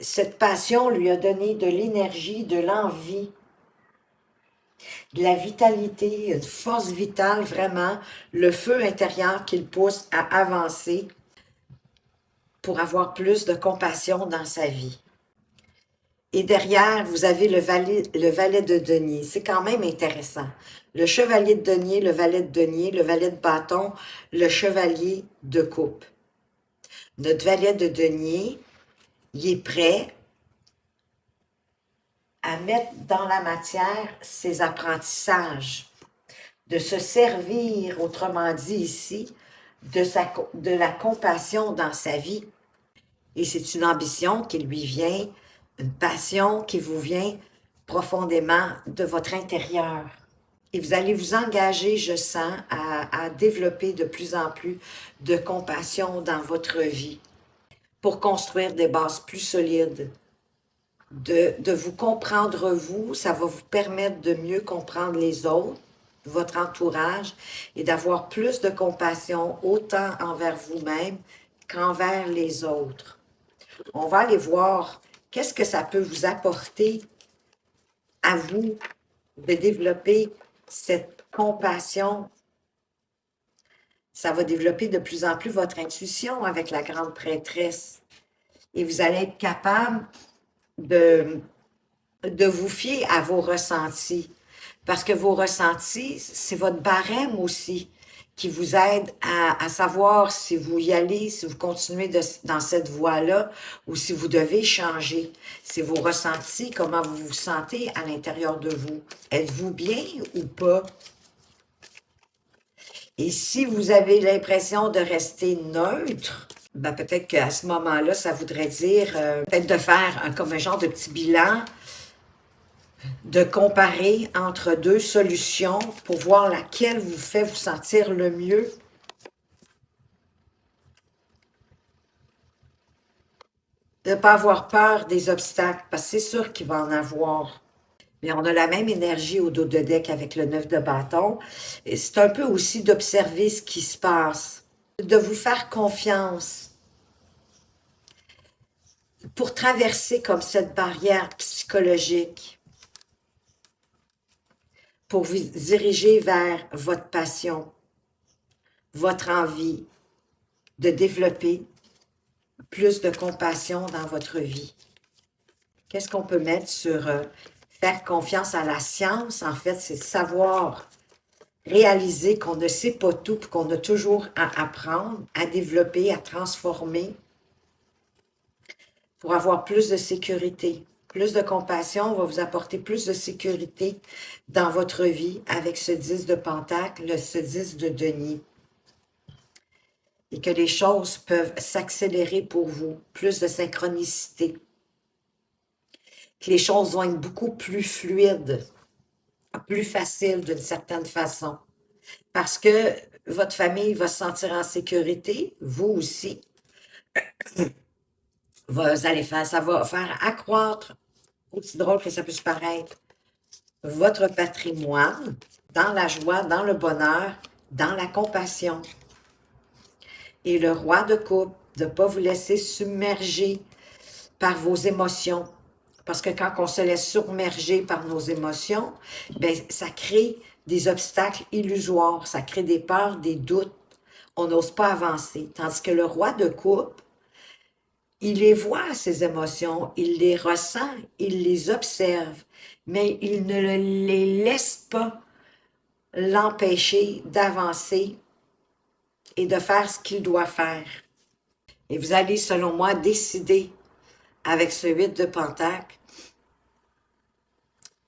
cette passion lui a donné de l'énergie, de l'envie, de la vitalité, une force vitale, vraiment, le feu intérieur qui le pousse à avancer pour avoir plus de compassion dans sa vie. Et derrière, vous avez le valet de denier. C'est quand même intéressant. Le chevalier de denier, le valet de denier, le valet de bâton, le chevalier de coupe. Notre valet de denier, il est prêt à mettre dans la matière ses apprentissages, de se servir, autrement dit ici, de la compassion dans sa vie. Et c'est une ambition qui lui vient, une passion qui vous vient profondément de votre intérieur. Et vous allez vous engager, je sens, à développer de plus en plus de compassion dans votre vie pour construire des bases plus solides, de vous comprendre vous, ça va vous permettre de mieux comprendre les autres, votre entourage, et d'avoir plus de compassion autant envers vous-même qu'envers les autres. On va aller voir qu'est-ce que ça peut vous apporter à vous de développer cette compassion. Ça va développer de plus en plus votre intuition avec la grande prêtresse. Et vous allez être capable de vous fier à vos ressentis. Parce que vos ressentis, c'est votre barème aussi qui vous aide à savoir si vous y allez, si vous continuez dans cette voie-là ou si vous devez changer. C'est vos ressentis, comment vous vous sentez à l'intérieur de vous. Êtes-vous bien ou pas? Et si vous avez l'impression de rester neutre, ben peut-être qu'à ce moment-là, ça voudrait dire peut-être de faire comme un genre de petit bilan, de comparer entre deux solutions pour voir laquelle vous fait vous sentir le mieux. De ne pas avoir peur des obstacles, parce que c'est sûr qu'il va en avoir. Mais on a la même énergie au dos de deck avec le 9 de bâton. Et c'est un peu aussi d'observer ce qui se passe, de vous faire confiance pour traverser comme cette barrière psychologique, pour vous diriger vers votre passion, votre envie de développer plus de compassion dans votre vie. Qu'est-ce qu'on peut mettre sur faire confiance à la science? En fait, c'est savoir réaliser qu'on ne sait pas tout, puis qu'on a toujours à apprendre, à développer, à transformer pour avoir plus de sécurité. Plus de compassion va vous apporter plus de sécurité dans votre vie avec ce 10 de Pentacle, ce 10 de denier. Et que les choses peuvent s'accélérer pour vous, plus de synchronicité. Que les choses vont être beaucoup plus fluides, plus faciles d'une certaine façon. Parce que votre famille va se sentir en sécurité, vous aussi. Ça va faire accroître, aussi drôle que ça puisse paraître, votre patrimoine dans la joie, dans le bonheur, dans la compassion. Et le roi de coupe, de ne pas vous laisser submerger par vos émotions. Parce que quand on se laisse submerger par nos émotions, ben, ça crée des obstacles illusoires, ça crée des peurs, des doutes. On n'ose pas avancer. Tandis que le roi de coupe, il les voit, ces émotions, il les ressent, il les observe, mais il ne les laisse pas l'empêcher d'avancer et de faire ce qu'il doit faire. Et vous allez, selon moi, décider, avec ce 8 de Pentacle,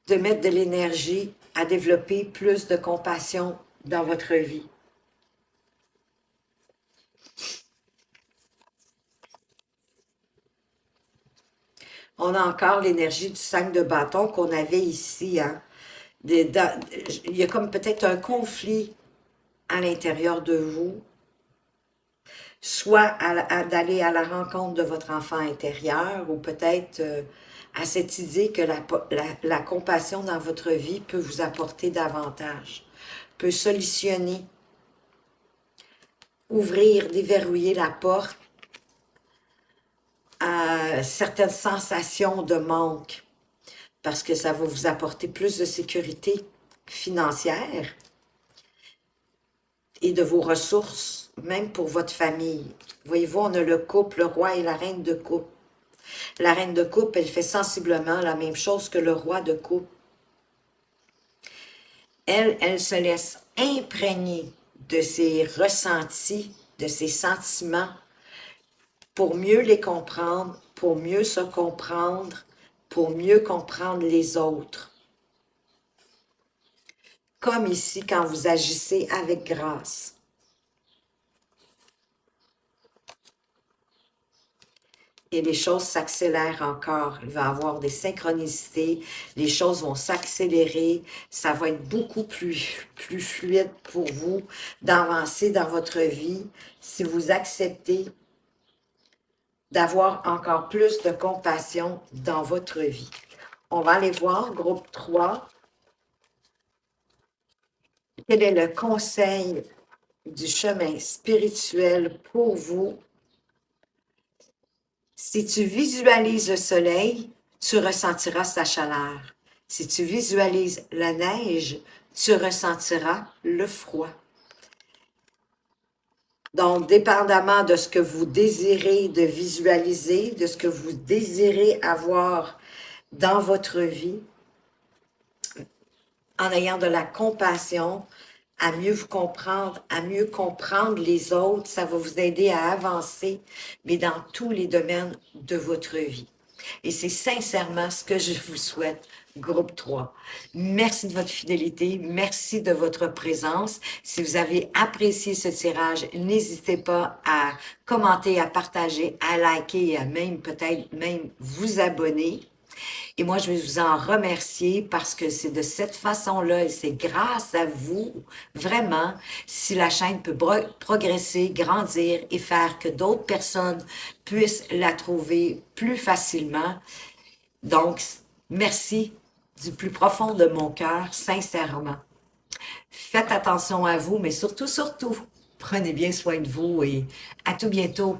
de mettre de l'énergie à développer plus de compassion dans votre vie. On a encore l'énergie du 5 de bâton qu'on avait ici. Hein? Il y a comme peut-être un conflit à l'intérieur de vous, soit d'aller à la rencontre de votre enfant intérieur ou peut-être à cette idée que la compassion dans votre vie peut vous apporter davantage, peut solutionner, ouvrir, déverrouiller la porte à certaines sensations de manque, parce que ça va vous apporter plus de sécurité financière et de vos ressources, même pour votre famille. Voyez-vous, on a le couple, le roi et la reine de coupe. La reine de coupe, elle fait sensiblement la même chose que le roi de coupe. Elle se laisse imprégner de ses ressentis, de ses sentiments, pour mieux les comprendre, pour mieux se comprendre, pour mieux comprendre les autres. Comme ici, quand vous agissez avec grâce. Et les choses s'accélèrent encore. Il va y avoir des synchronicités, les choses vont s'accélérer, ça va être beaucoup plus fluide pour vous d'avancer dans votre vie si vous acceptez d'avoir encore plus de compassion dans votre vie. On va aller voir, groupe 3, quel est le conseil du chemin spirituel pour vous. Si tu visualises le soleil, tu ressentiras sa chaleur. Si tu visualises la neige, tu ressentiras le froid. Donc, dépendamment de ce que vous désirez de visualiser, de ce que vous désirez avoir dans votre vie, en ayant de la compassion, à mieux vous comprendre, à mieux comprendre les autres, ça va vous aider à avancer, mais dans tous les domaines de votre vie. Et c'est sincèrement ce que je vous souhaite, groupe 3. Merci de votre fidélité, merci de votre présence. Si vous avez apprécié ce tirage, n'hésitez pas à commenter, à partager, à liker et à même peut-être même vous abonner. Et moi, je vais vous en remercier parce que c'est de cette façon-là et c'est grâce à vous, vraiment, si la chaîne peut progresser, grandir et faire que d'autres personnes puissent la trouver plus facilement. Donc, merci du plus profond de mon cœur, sincèrement. Faites attention à vous, mais surtout, prenez bien soin de vous et à tout bientôt.